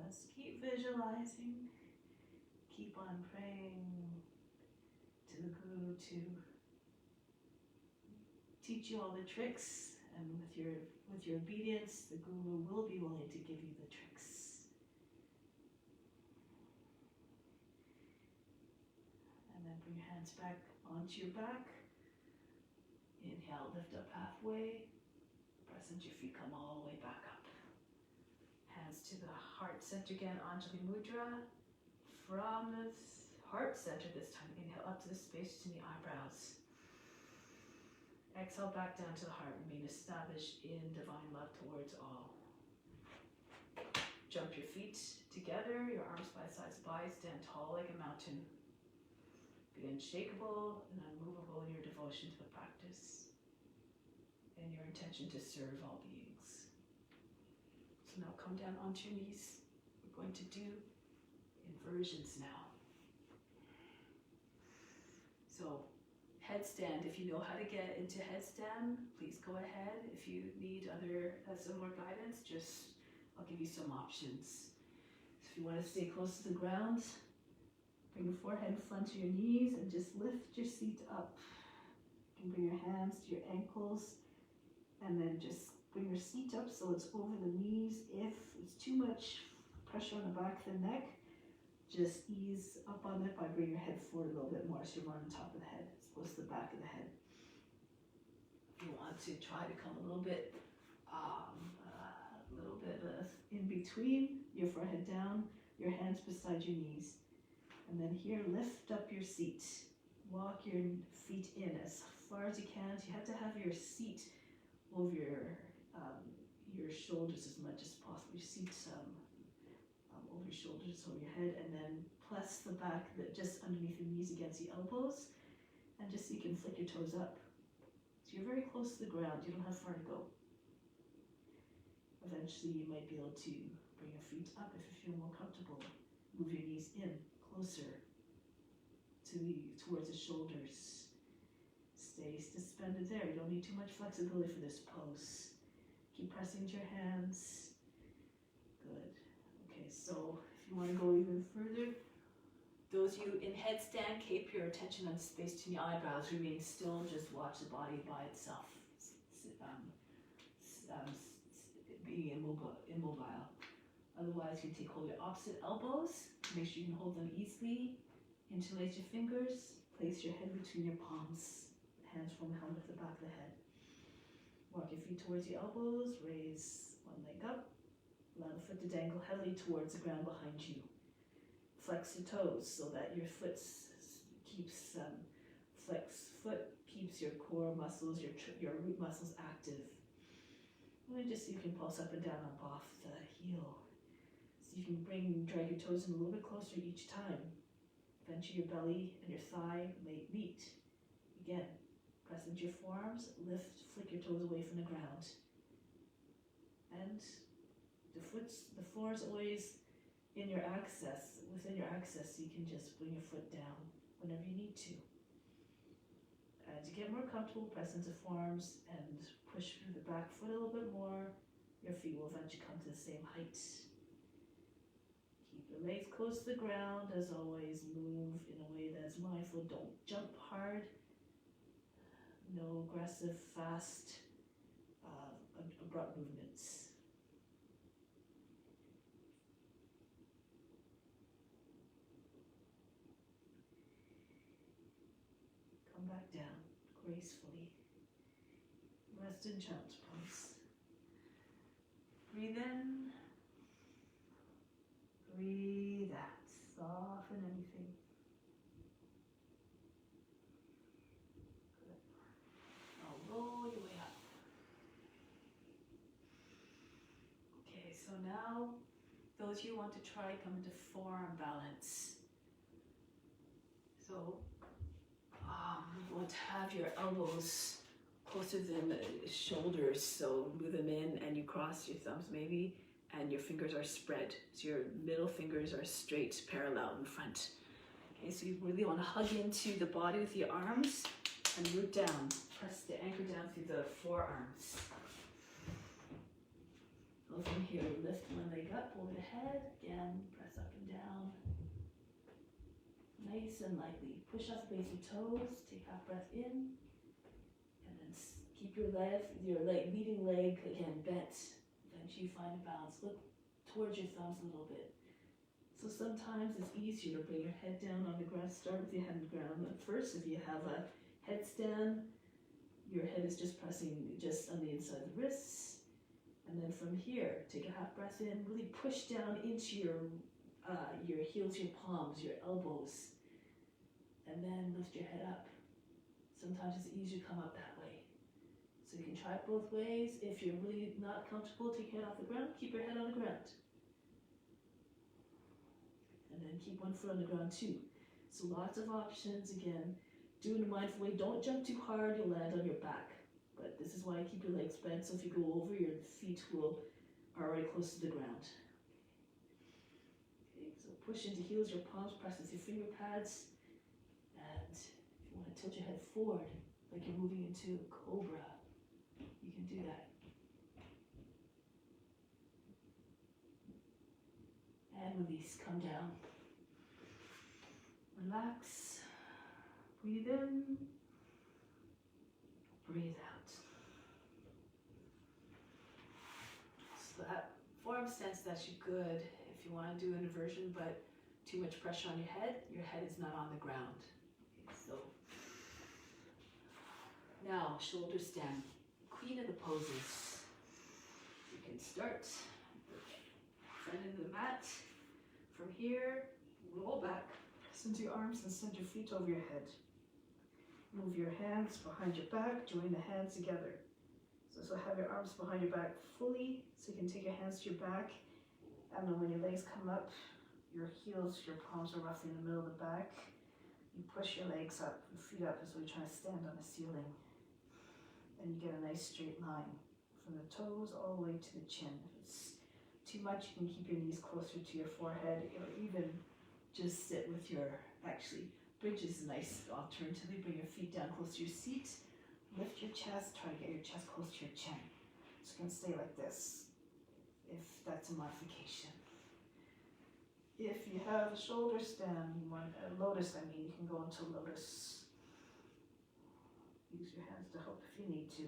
Just keep visualizing, keep on praying to the Guru to teach you all the tricks, and with your obedience, the Guru will be willing to give you the tricks. And then bring your hands back onto your back. Inhale, lift up halfway. Press into your feet, come all the way back up. Hands to the heart center again, Anjali Mudra. From the heart center this time, inhale up to the space between the eyebrows. Exhale back down to the heart, remain established in divine love towards all. Jump your feet together, your arms by sides by, stand tall like a mountain. Be unshakable and unmovable in your devotion to the practice and your intention to serve all beings. So now come down onto your knees. We're going to do inversions now. So headstand, if you know how to get into headstand, please go ahead. If you need other similar guidance, I'll give you some options. So if you want to stay close to the ground, bring your forehead in front of your knees and just lift your seat up. You can bring your hands to your ankles and then just bring your seat up so it's over the knees. If it's too much pressure on the back of the neck, Just ease up on it by bringing your head forward a little bit more so you're on top of the head as opposed to the back of the head. If you want to try to come a little bit in between your forehead down, your hands beside your knees. And then here, lift up your seat. Walk your feet in as far as you can. So you have to have your seat over your shoulders as much as possible. Your seat over your shoulders, over your head, and then press the back just underneath the knees against the elbows, and just so you can flick your toes up. So you're very close to the ground. You don't have far to go. Eventually, you might be able to bring your feet up if you feel more comfortable. Move your knees in, closer towards the shoulders. Stay suspended there. You don't need too much flexibility for this pose. Keep pressing into your hands. Good. Okay, so if you want to go even further, those of you in headstand, keep your attention on space between your eyebrows. Remain still, just watch the body by itself. Being immobile. Otherwise, you take hold of your opposite elbows. Make sure you can hold them easily. Interlace your fingers. Place your head between your palms. Hands from behind the back of the head. Walk your feet towards your elbows. Raise one leg up. Allow the foot to dangle heavily towards the ground behind you. Flex your toes so that your foot keeps your core muscles, your root muscles active. And then just so you can pulse up and down up off the heel. So you can drag your toes in a little bit closer each time. Eventually your belly and your thigh may meet. Again, press into your forearms, lift, flick your toes away from the ground. And the floor is always in your access, within your access, so you can just bring your foot down whenever you need to. As you get more comfortable, press into forearms and push through the back foot a little bit more. Your feet will eventually come to the same height. Keep your legs close to the ground. As always, move in a way that's mindful. Don't jump hard. No aggressive, fast, abrupt movements. Come back down gracefully. Rest in child's pose. Breathe in. Breathe out. Soften anything. Good. Now roll your way up. Okay, so now those of you who want to try come into forearm balance. So you want to have your elbows closer than the shoulders, so move them in and you cross your thumbs maybe, and your fingers are spread. So your middle fingers are straight, parallel in front. Okay, so you really want to hug into the body with your arms and root down. Press the anchor down through the forearms. Go from here, lift one leg up over the head, again, press up and down. Nice and lightly. Push off the base of toes, take half breath in, and then keep your leading leg again bent. Eventually you find a balance. Look towards your thumbs a little bit. So sometimes it's easier to bring your head down on the ground. Start with your head on the ground. At first, if you have a headstand, your head is just pressing just on the inside of the wrists. And then from here, take a half breath in, really push down into your heels, your palms, your elbows, and then lift your head up. Sometimes it's easier to come up that way. So you can try it both ways. If you're really not comfortable, take your head off the ground, keep your head on the ground. And then keep one foot on the ground too. So lots of options. Again, do it in a mindful way. Don't jump too hard, you'll land on your back. But this is why I keep your legs bent, so if you go over, your feet are already close to the ground. Okay, so push into heels, your palms, press with your finger pads. And if you want to tilt your head forward, like you're moving into Cobra, you can do that. And release, come down. Relax, breathe in, breathe out. So that forearm stance is actually good if you want to do an inversion, but too much pressure on your head is not on the ground. Okay, so now shoulder stand, queen of the poses. You can start, send into the mat. From here, roll back, send your arms and send your feet over your head. Move your hands behind your back, join the hands together. So have your arms behind your back fully, so you can take your hands to your back, and then when your legs come up, your heels, your palms are roughly in the middle of the back. You push your legs up, your feet up as though you're trying to stand on the ceiling. And you get a nice straight line from the toes all the way to the chin. If it's too much, you can keep your knees closer to your forehead, or even just sit with your, actually, bridge is nice. Alternatively, bring your feet down close to your seat. Lift your chest, try to get your chest close to your chin. So you can stay like this, if that's a modification. If you have a shoulder stand, you want a lotus, you can go into lotus. Use your hands to help if you need to.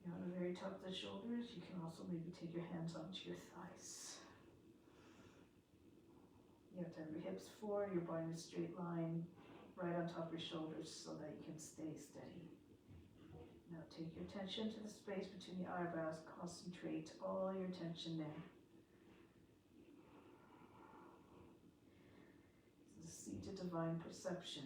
You're on the very top of the shoulders, you can also maybe take your hands onto your thighs. You have to have your hips forward, your body in a straight line, right on top of your shoulders so that you can stay steady. Now take your attention to the space between the eyebrows, concentrate all your attention there. This is a seated divine perception.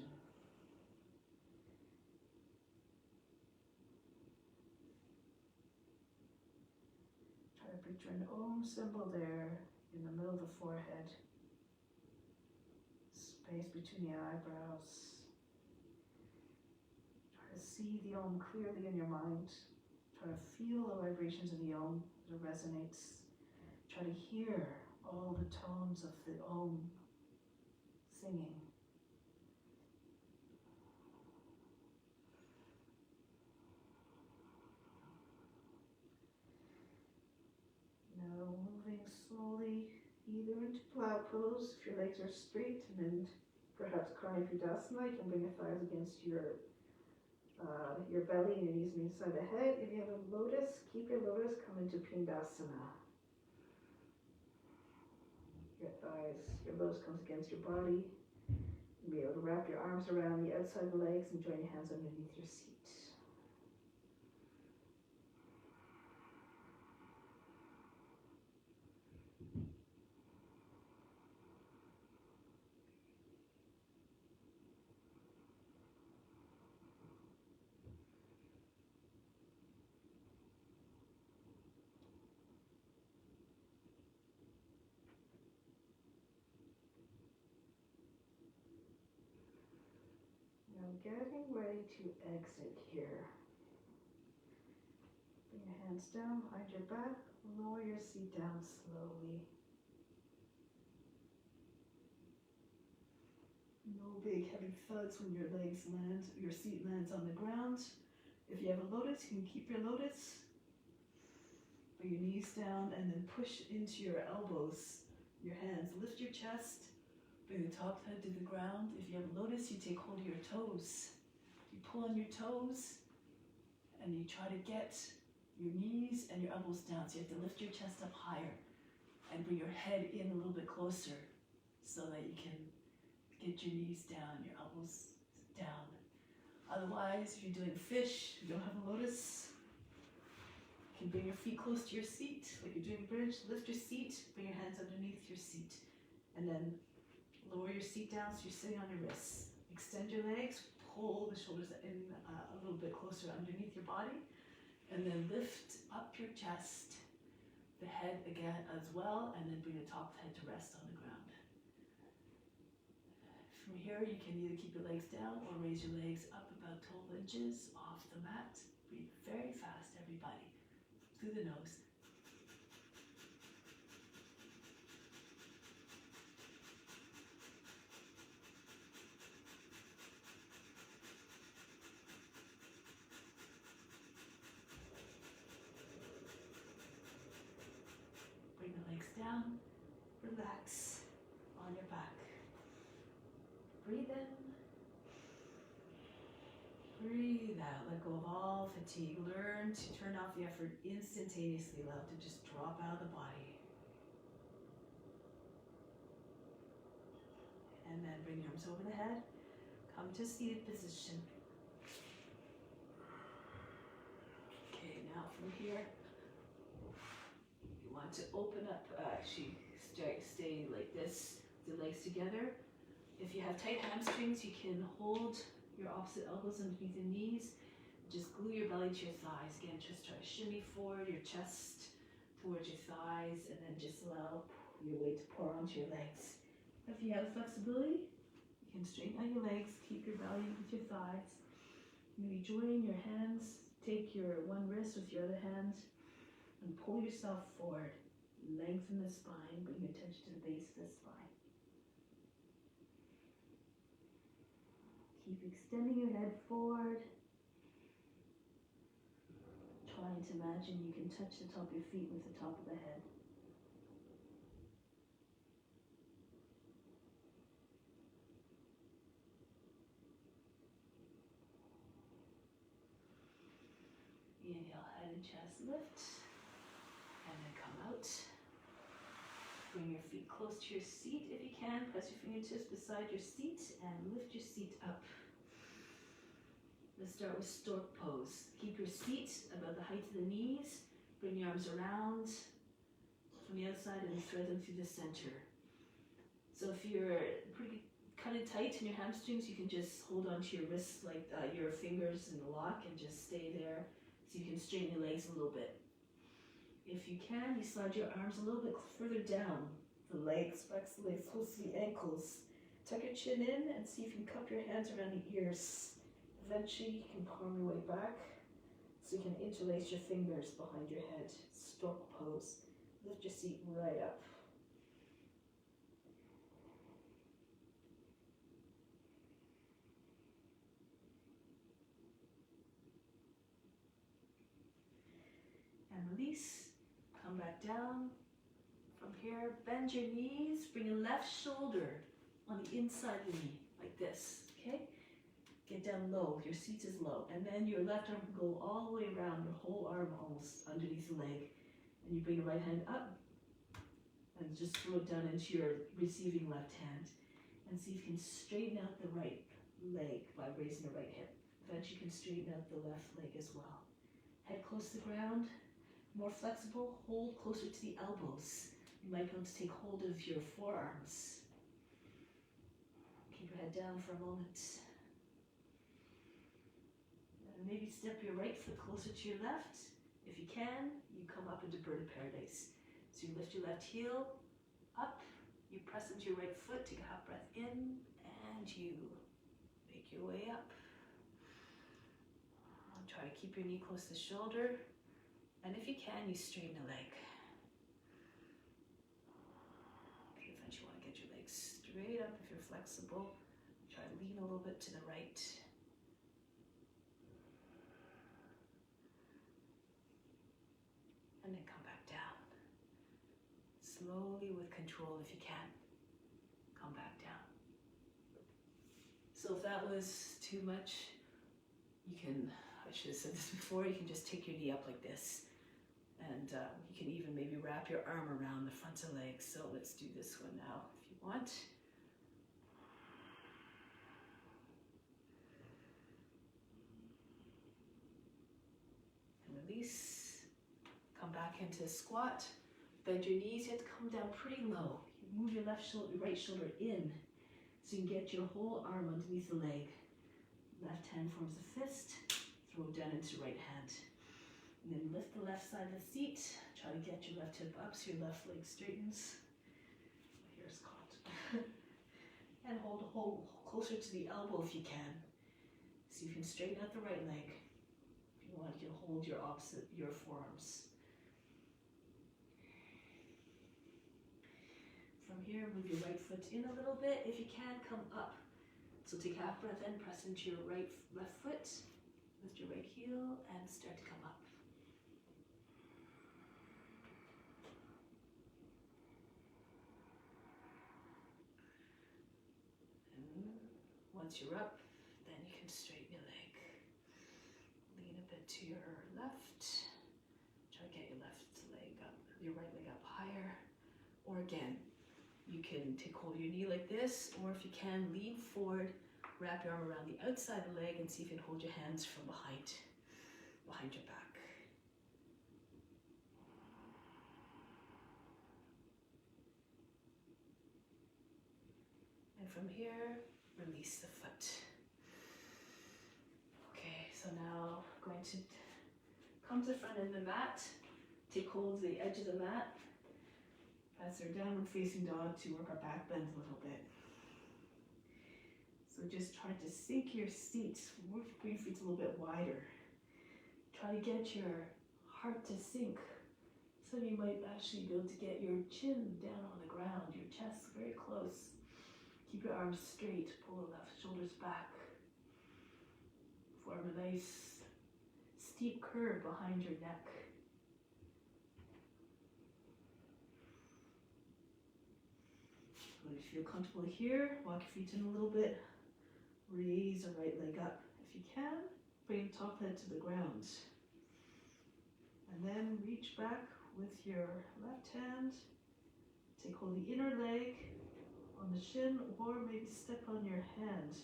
Try to picture an Om symbol there in the middle of the forehead. Space between the eyebrows. Try to see the Om clearly in your mind. Try to feel the vibrations of the Om as it resonates. Try to hear all the tones of the Om singing. Now moving slowly either into plow pose if your legs are straight, and then perhaps Karnapidasana. You can bring your thighs against your belly and your knees on each side of the head. If you have a lotus, keep your lotus, come into Pindasana. Your thighs, your lotus comes against your body. You'll be able to wrap your arms around the outside of the legs and join your hands underneath your seat. Getting ready to exit here. Bring your hands down behind your back, lower your seat down slowly. No big heavy thuds when your seat lands on the ground. If you have a lotus, you can keep your lotus. Bring your knees down and then push into your elbows, your hands. Lift your chest. Bring the top head to the ground. If you have a lotus, you take hold of your toes. You pull on your toes and you try to get your knees and your elbows down. So you have to lift your chest up higher and bring your head in a little bit closer so that you can get your knees down, your elbows down. Otherwise, if you're doing fish, you don't have a lotus, you can bring your feet close to your seat. Like you're doing bridge, lift your seat, bring your hands underneath your seat, and then lower your seat down so you're sitting on your wrists. Extend your legs, pull the shoulders in a little bit closer underneath your body, and then lift up your chest, the head again as well, and then bring the top head to rest on the ground. From here, you can either keep your legs down or raise your legs up about 12 inches off the mat. Breathe very fast, everybody, through the nose. Bring the legs down, relax on your back. Breathe in, breathe out. out. Let go of all fatigue. Learn to turn off the effort instantaneously. Allow it to just drop out of the body. And then bring your arms over the head. Come to seated position. Okay, now from here, you want to open up, actually stay like this, the legs together. If you have tight hamstrings, you can hold your opposite elbows underneath the knees. Just glue your belly to your thighs. Again, just try to shimmy forward your chest towards your thighs, and then just allow your weight to pour onto your legs. If you have flexibility, you can straighten out your legs, keep your belly with your thighs. Maybe join your hands, take your one wrist with your other hand, and pull yourself forward. Lengthen the spine, bring your attention to the base of the spine. Keep extending your head forward. Trying to imagine you can touch the top of your feet with the top of the head. Inhale, head and chest lift, and then come out. Bring your feet close to your seat if you can. Press your fingertips beside your seat and lift your seat up. Let's start with Stork Pose. Keep your seat about the height of the knees. Bring your arms around from the outside and thread them through the center. So if you're pretty kind of tight in your hamstrings, you can just hold onto your wrists like your fingers in a lock and just stay there so you can straighten your legs a little bit. If you can, you slide your arms a little bit further down the legs, flex the legs close to the ankles. Tuck your chin in and see if you can cup your hands around the ears. Eventually, you can palm your way back so you can interlace your fingers behind your head. Stork Pose. Lift your seat right up. And release. Come back down. From here, bend your knees. Bring your left shoulder on the inside of the knee, like this, okay? Get down low, your seat is low. And then your left arm can go all the way around, your whole arm almost underneath the leg. And you bring your right hand up and just throw it down into your receiving left hand. And see if you can straighten out the right leg by raising the right hip. Eventually you can straighten out the left leg as well. Head close to the ground. More flexible, hold closer to the elbows. You might want to take hold of your forearms. Keep your head down for a moment. And maybe step your right foot closer to your left. If you can, you come up into Bird of Paradise. So you lift your left heel up, you press into your right foot, take a half breath in, and you make your way up. Try to keep your knee close to the shoulder. And if you can, you straighten the leg. If you eventually want to get your legs straight up, if you're flexible, try to lean a little bit to the right. And then come back down. Slowly with control if you can. Come back down. So if that was too much, you can, I should have said this before, you can just take your knee up like this. And you can even maybe wrap your arm around the front of the leg. So let's do this one now if you want. And release. Come back into squat. Bend your knees. You have to come down pretty low. You move your left shoulder, right shoulder in so you can get your whole arm underneath the leg. Left hand forms a fist. Throw it down into right hand. And then lift the left side of the seat. Try to get your left hip up so your left leg straightens. My hair's caught. And hold closer to the elbow if you can. So you can straighten out the right leg. If you want, you can hold your forearms. From here, move your right foot in a little bit. If you can, come up. So take half breath in, press into your left foot. Lift your right heel and start to come up. And once you're up, then you can straighten your leg. to your left. Try to get your left leg up, your right leg up higher. Or again, you can take hold of your knee like this, or if you can, lean forward, wrap your arm around the outside of the leg and see if you can hold your hands from behind your back. And from here, release the foot. Okay, so now I'm going to come to the front end of the mat, take hold of the edge of the mat, as our downward facing dog to work our back bend a little bit. So just try to sink your seat, bring your feet a little bit wider. Try to get your heart to sink. So you might actually be able to get your chin down on the ground, your chest very close. Keep your arms straight, pull the left shoulders back. Form a nice steep curve behind your neck. So if you feel comfortable here, walk your feet in a little bit. Raise the right leg up. If you can, bring the top head to the ground. And then reach back with your left hand. Take hold of the inner leg on the shin, or maybe step on your hand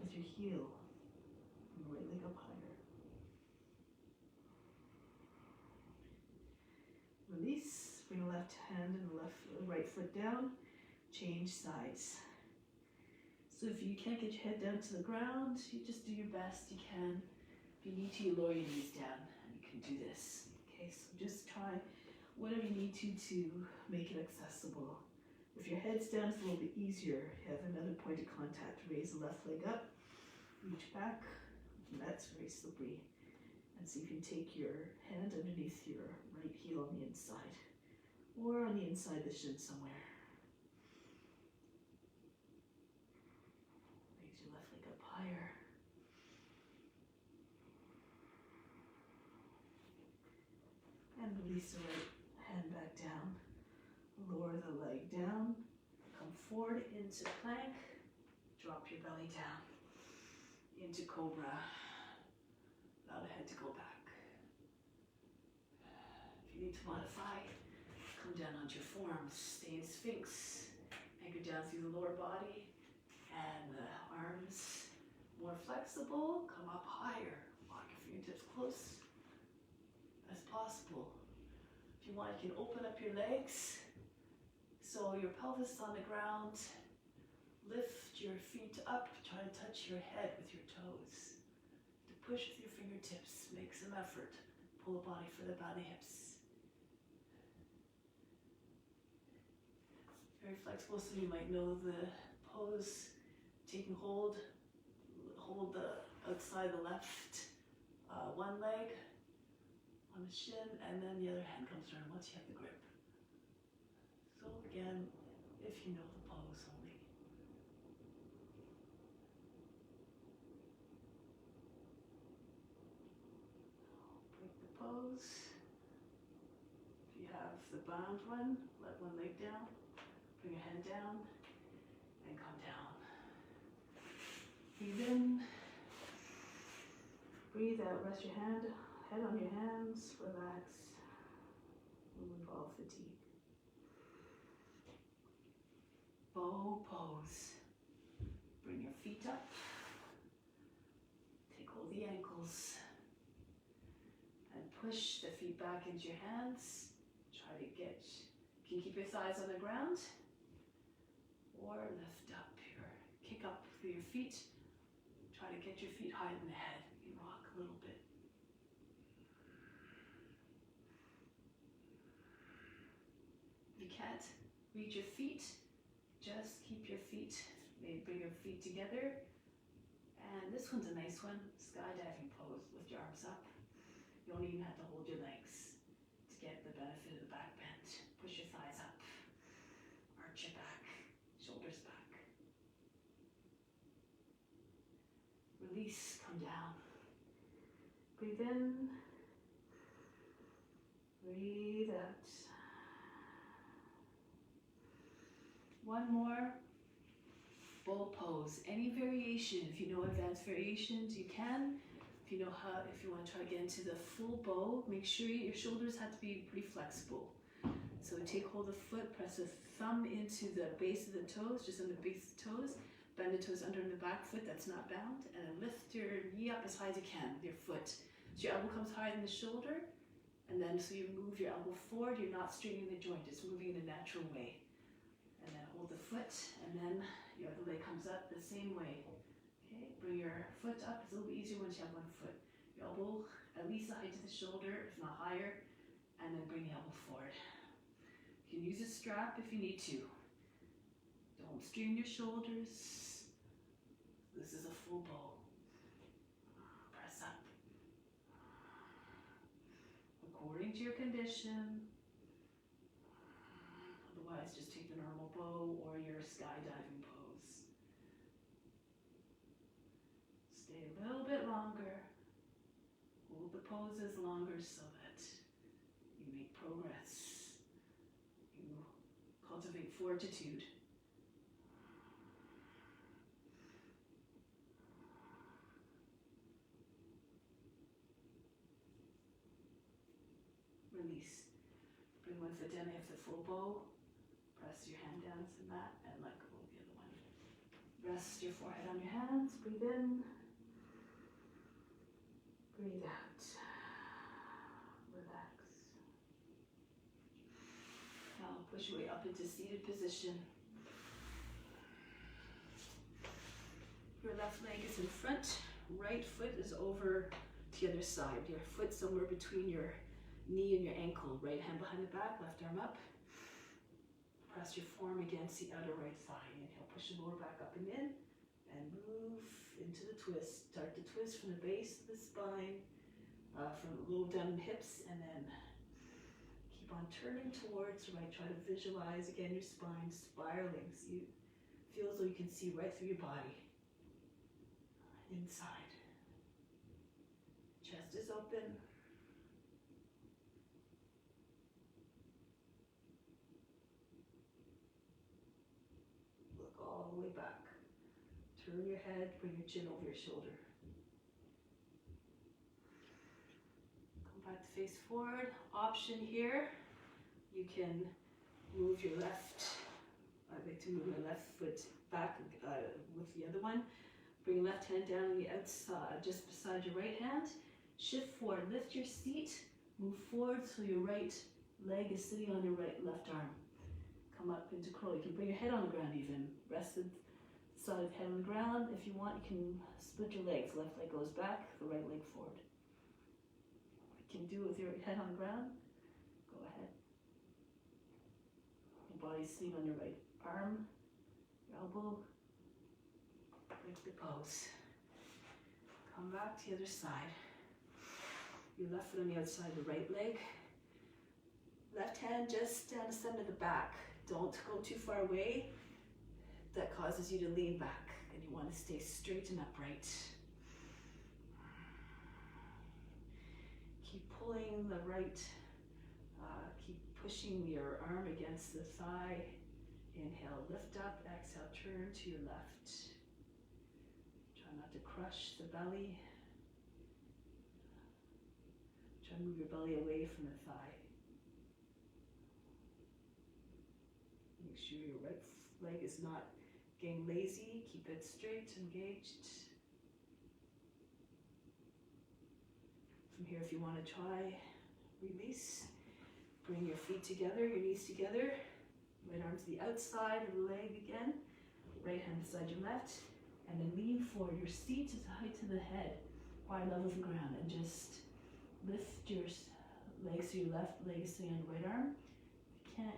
with your heel. And the right leg up higher. Release. Bring the left hand and the right foot down. Change sides. So if you can't get your head down to the ground, you just do your best you can. If you need to, you lower your knees down, and you can do this. Okay, so just try whatever you need to make it accessible. If your head's down, it's a little bit easier. You have another point of contact. Raise the left leg up, reach back, and that's very slippery. And see if you can take your hand underneath your right heel on the inside, or on the inside of the shin somewhere. Higher. And release the right hand back down. Lower the leg down. Come forward into plank. Drop your belly down. Into Cobra. Allow the head to go back. If you need to modify, come down onto your forearms. Stay in Sphinx. Anchor down through the lower body. And the arms more flexible, come up higher. Walk your fingertips close as possible. If you want, you can open up your legs so your pelvis is on the ground. Lift your feet up, try to touch your head with your toes. To push with your fingertips, make some effort. Pull the body further by the hips. Very flexible, so you might know the pose. Taking hold the outside of the left one leg on the shin, and then the other hand comes around once you have the grip. So again, if you know the pose only. Break the pose. If you have the bound one, let one leg down, bring your hand down, and come down. Breathe in, breathe out, rest your head on your hands, relax, remove all fatigue. Bow pose. Bring your feet up, take hold of the ankles, and push the feet back into your hands. Try to you can keep your thighs on the ground, or lift up here, kick up through your feet. Try to get your feet higher than the head. You rock a little bit. If you can't reach your feet, just keep your feet, maybe bring your feet together. And this one's a nice one, skydiving pose. Lift your arms up. You don't even have to hold your legs to get the benefit of the back bend. Push your thighs up. Arch your back, shoulders back. Release, come down. Breathe in. Breathe out. One more. Bull pose. Any variation, if you know advanced variations, you can. If you know how, if you want to try to get into the full bow, make sure your shoulders have to be pretty flexible. So take hold of the foot, press the thumb into the base of the toes, just on the base of the toes. Bend the toes under the back foot that's not bound, and then lift your knee up as high as you can with your foot. So your elbow comes higher than the shoulder, and then so you move your elbow forward, you're not straightening the joint, it's moving in a natural way. And then hold the foot, and then your other leg comes up the same way. Okay, bring your foot up, it's a little bit easier once you have one foot. Your elbow at least the height of the shoulder, if not higher, and then bring the elbow forward. You can use a strap if you need to. Don't strain your shoulders. This is a full bow. Press up. According to your condition. Otherwise, just take the normal bow or your skydiving pose. Stay a little bit longer. Hold the poses longer so that you make progress. You cultivate fortitude. Release. Bring one foot down if the full bow. Press your hand down to the mat and let go of the other one. Rest your forehead on your hands. Breathe in. Breathe out. Relax. Now push your way up into seated position. Your left leg is in front. Right foot is over to the other side. Your foot somewhere between your knee and your ankle. Right hand behind the back, left arm up. Press your forearm against the outer right thigh. Inhale, push the lower back up and in, and move into the twist. Start the twist from the base of the spine, from low down the hips, and then keep on turning towards the right. Try to visualize again your spine spiraling. So you feel as though you can see right through your body. Inside. Chest is open. All the way back. Turn your head, bring your chin over your shoulder. Come back to face forward. Option here, you can move your left, I like to move my left foot back with the other one. Bring your left hand down on the outside, just beside your right hand. Shift forward, lift your seat, move forward so your right leg is sitting on your left arm. Come up into curl. You can bring your head on the ground even. Rest the side of the head on the ground. If you want, you can split your legs. Left leg goes back, the right leg forward. You can do it with your head on the ground. Go ahead. Your body's sitting on your right arm, your elbow. Break the pose. Come back to the other side. Your left foot on the outside of the right leg. Left hand just down the center of the back. Don't go too far away. That causes you to lean back, and you want to stay straight and upright. Keep pulling the right, keep pushing your arm against the thigh. Inhale, lift up, exhale, turn to your left. Try not to crush the belly. Try to move your belly away from the thigh. Make sure your right leg is not getting lazy. Keep it straight, engaged. From here, if you want to try, release. Bring your feet together, your knees together. Right arm to the outside of the leg again. Right hand beside your left. And then lean forward. Your seat is high to the head, wide level of the ground. And just lift your legs so your left leg is sitting on the right arm.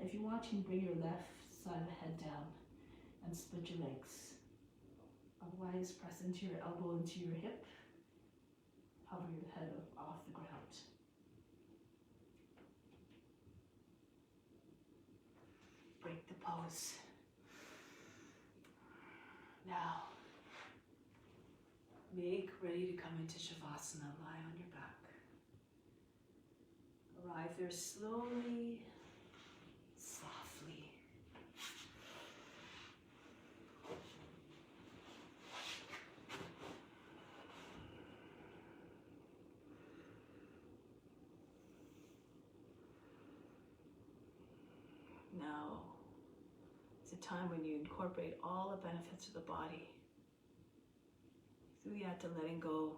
If you want, you can bring your left side of the head down and split your legs. Otherwise, press into your elbow into your hip. Hover your head off the ground. Break the pose. Now, make ready to come into Shavasana. Lie on your back. Arrive there slowly, softly. a time when you incorporate all the benefits of the body through the act of letting go.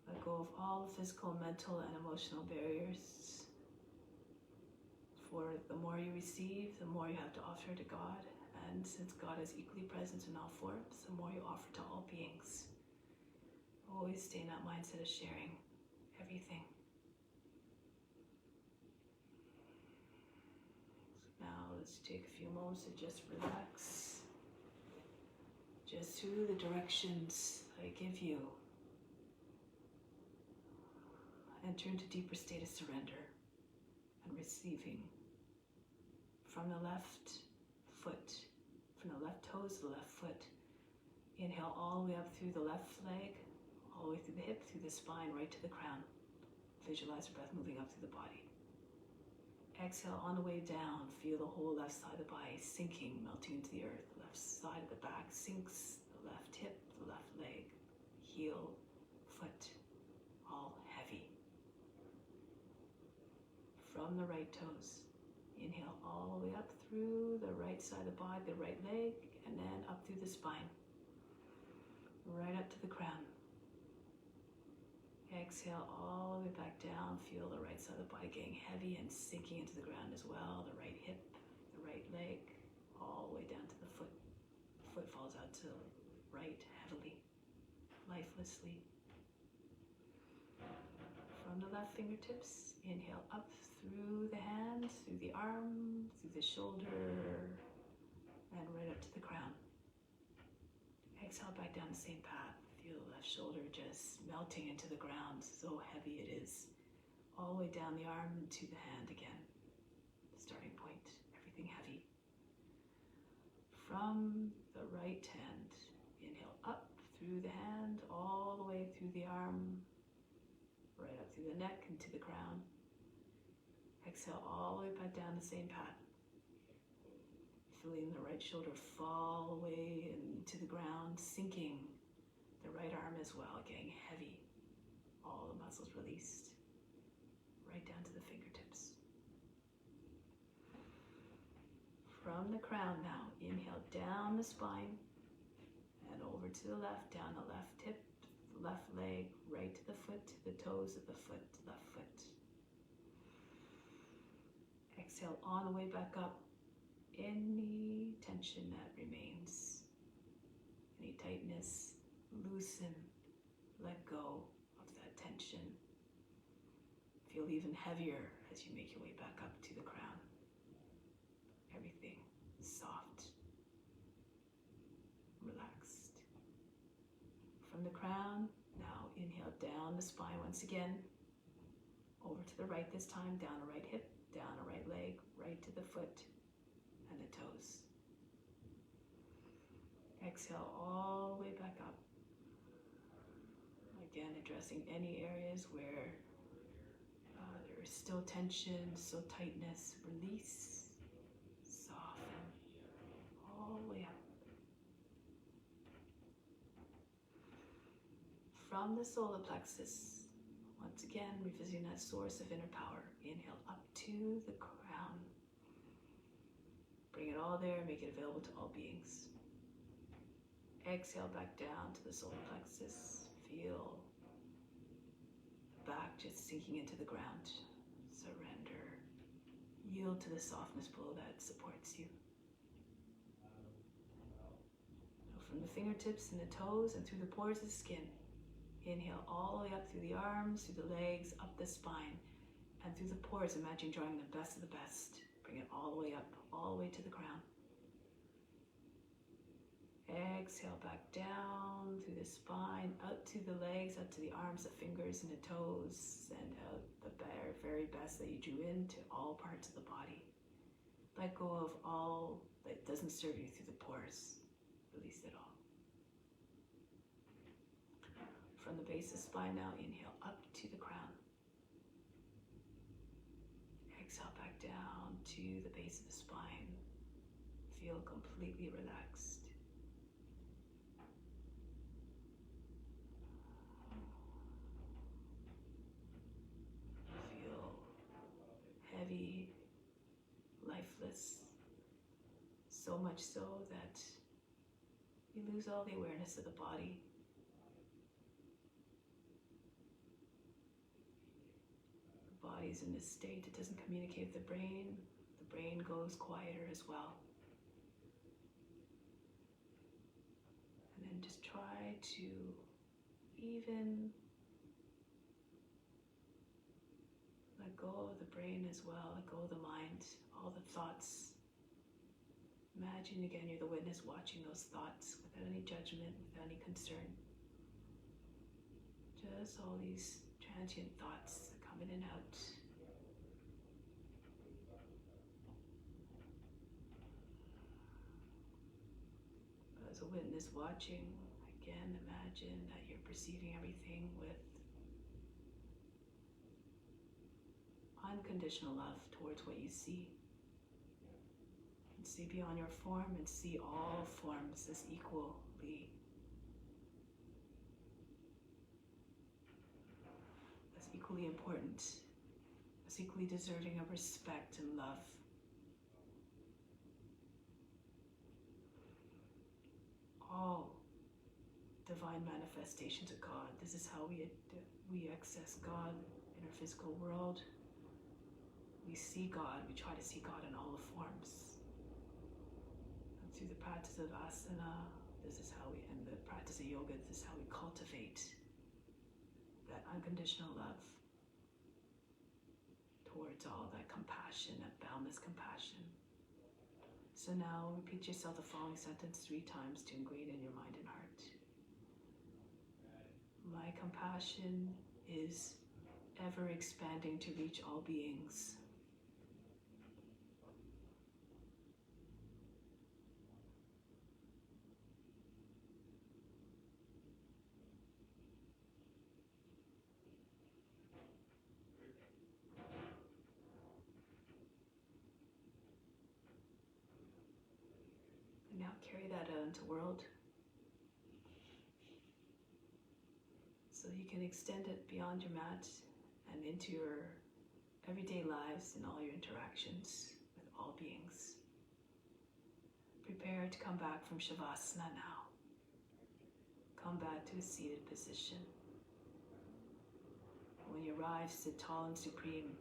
Let go of all the physical, mental, and emotional barriers. For the more you receive, the more you have to offer to God. And since God is equally present in all forms, the more you offer to all beings. Always stay in that mindset of sharing everything. So now let's take a few moments to just relax. Just through the directions I give you. Enter into deeper state of surrender and receiving. From the left foot, from the left toes to the left foot. Inhale all the way up through the left leg, all the way through the hip, through the spine, right to the crown. Visualize the breath moving up through the body. Exhale on the way down, feel the whole left side of the body sinking, melting into the earth. The left side of the back sinks, the left hip, the left leg, heel, foot, all heavy. From the right toes, inhale all the way up through the right side of the body, the right leg, and then up through the spine, right up to the crown. Exhale all the way back down, feel the right side of the body getting heavy and sinking into the ground as well, the right hip, the right leg, all the way down to the foot. The foot falls out to the right heavily, lifelessly. From the left fingertips, inhale up through the hand, through the arm, through the shoulder, and right up to the crown. Exhale back down the same path. Feel the left shoulder just melting into the ground, so heavy it is. All the way down the arm to the hand again. Starting point, everything heavy. From the right hand, inhale up through the hand, all the way through the arm, right up through the neck and to the crown. Exhale all the way back down the same path. Feeling the right shoulder fall away into the ground, sinking. The right arm as well, getting heavy. All the muscles released. Right down to the fingertips. From the crown now, inhale down the spine and over to the left, down the left hip, the left leg, right to the foot, to the toes of the foot, left foot. Exhale on the way back up. Any tension that remains, any tightness, loosen, let go of that tension. Feel even heavier as you make your way back up to the crown. Everything soft, relaxed. From the crown, now inhale down the spine once again, over to the right this time, down the right hip, down the right leg, right to the foot and the toes. Exhale all the way back up. Again, addressing any areas where there is still tension, still tightness. Release, soften, all the way up. From the solar plexus, once again, revisiting that source of inner power. Inhale up to the crown. Bring it all there, make it available to all beings. Exhale back down to the solar plexus. Feel the back just sinking into the ground. Surrender. Yield to the softness below that supports you. So from the fingertips and the toes and through the pores of the skin, inhale all the way up through the arms, through the legs, up the spine, and through the pores. Imagine drawing the best of the best. Bring it all the way up, all the way to the crown. Exhale back down through the spine, out to the legs, out to the arms, the fingers, and the toes. Send out the very best that you drew into all parts of the body. Let go of all that doesn't serve you through the pores. Release it all. From the base of the spine now, inhale up to the crown. Exhale back down to the base of the spine. Feel completely relaxed. Feel heavy, lifeless, so that you lose all the awareness of the body. The body's in this state, it doesn't communicate with the brain. The brain goes quieter as well. And then just try to even let go of the brain as well, let go of the mind, all the thoughts. Imagine again you're the witness watching those thoughts without any judgment, without any concern. Just all these transient thoughts that come in and out. As a witness watching, again imagine that you're perceiving everything with unconditional love towards what you see. And see beyond your form and see all forms as equally important, as equally deserving of respect and love. All divine manifestations of God. This is how we access God in our physical world. We see God, we try to see God in all the forms. And through the practice of asana, this is how we, and the practice of yoga, this is how we cultivate that unconditional love towards all, that compassion, that boundless compassion. So now repeat yourself the following sentence 3 times to ingrain in your mind and heart. My compassion is ever expanding to reach all beings. Now carry that out into the world. So you can extend it beyond your mat and into your everyday lives and all your interactions with all beings. Prepare to come back from Shavasana now. Come back to a seated position. When you arrive, sit tall and supreme.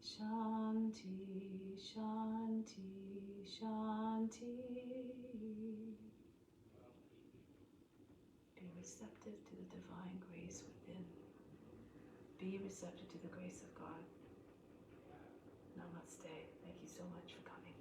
Shanti, Shanti, Shanti. Be receptive to the divine grace within. Be receptive to the grace of God. Namaste. Thank you so much for coming.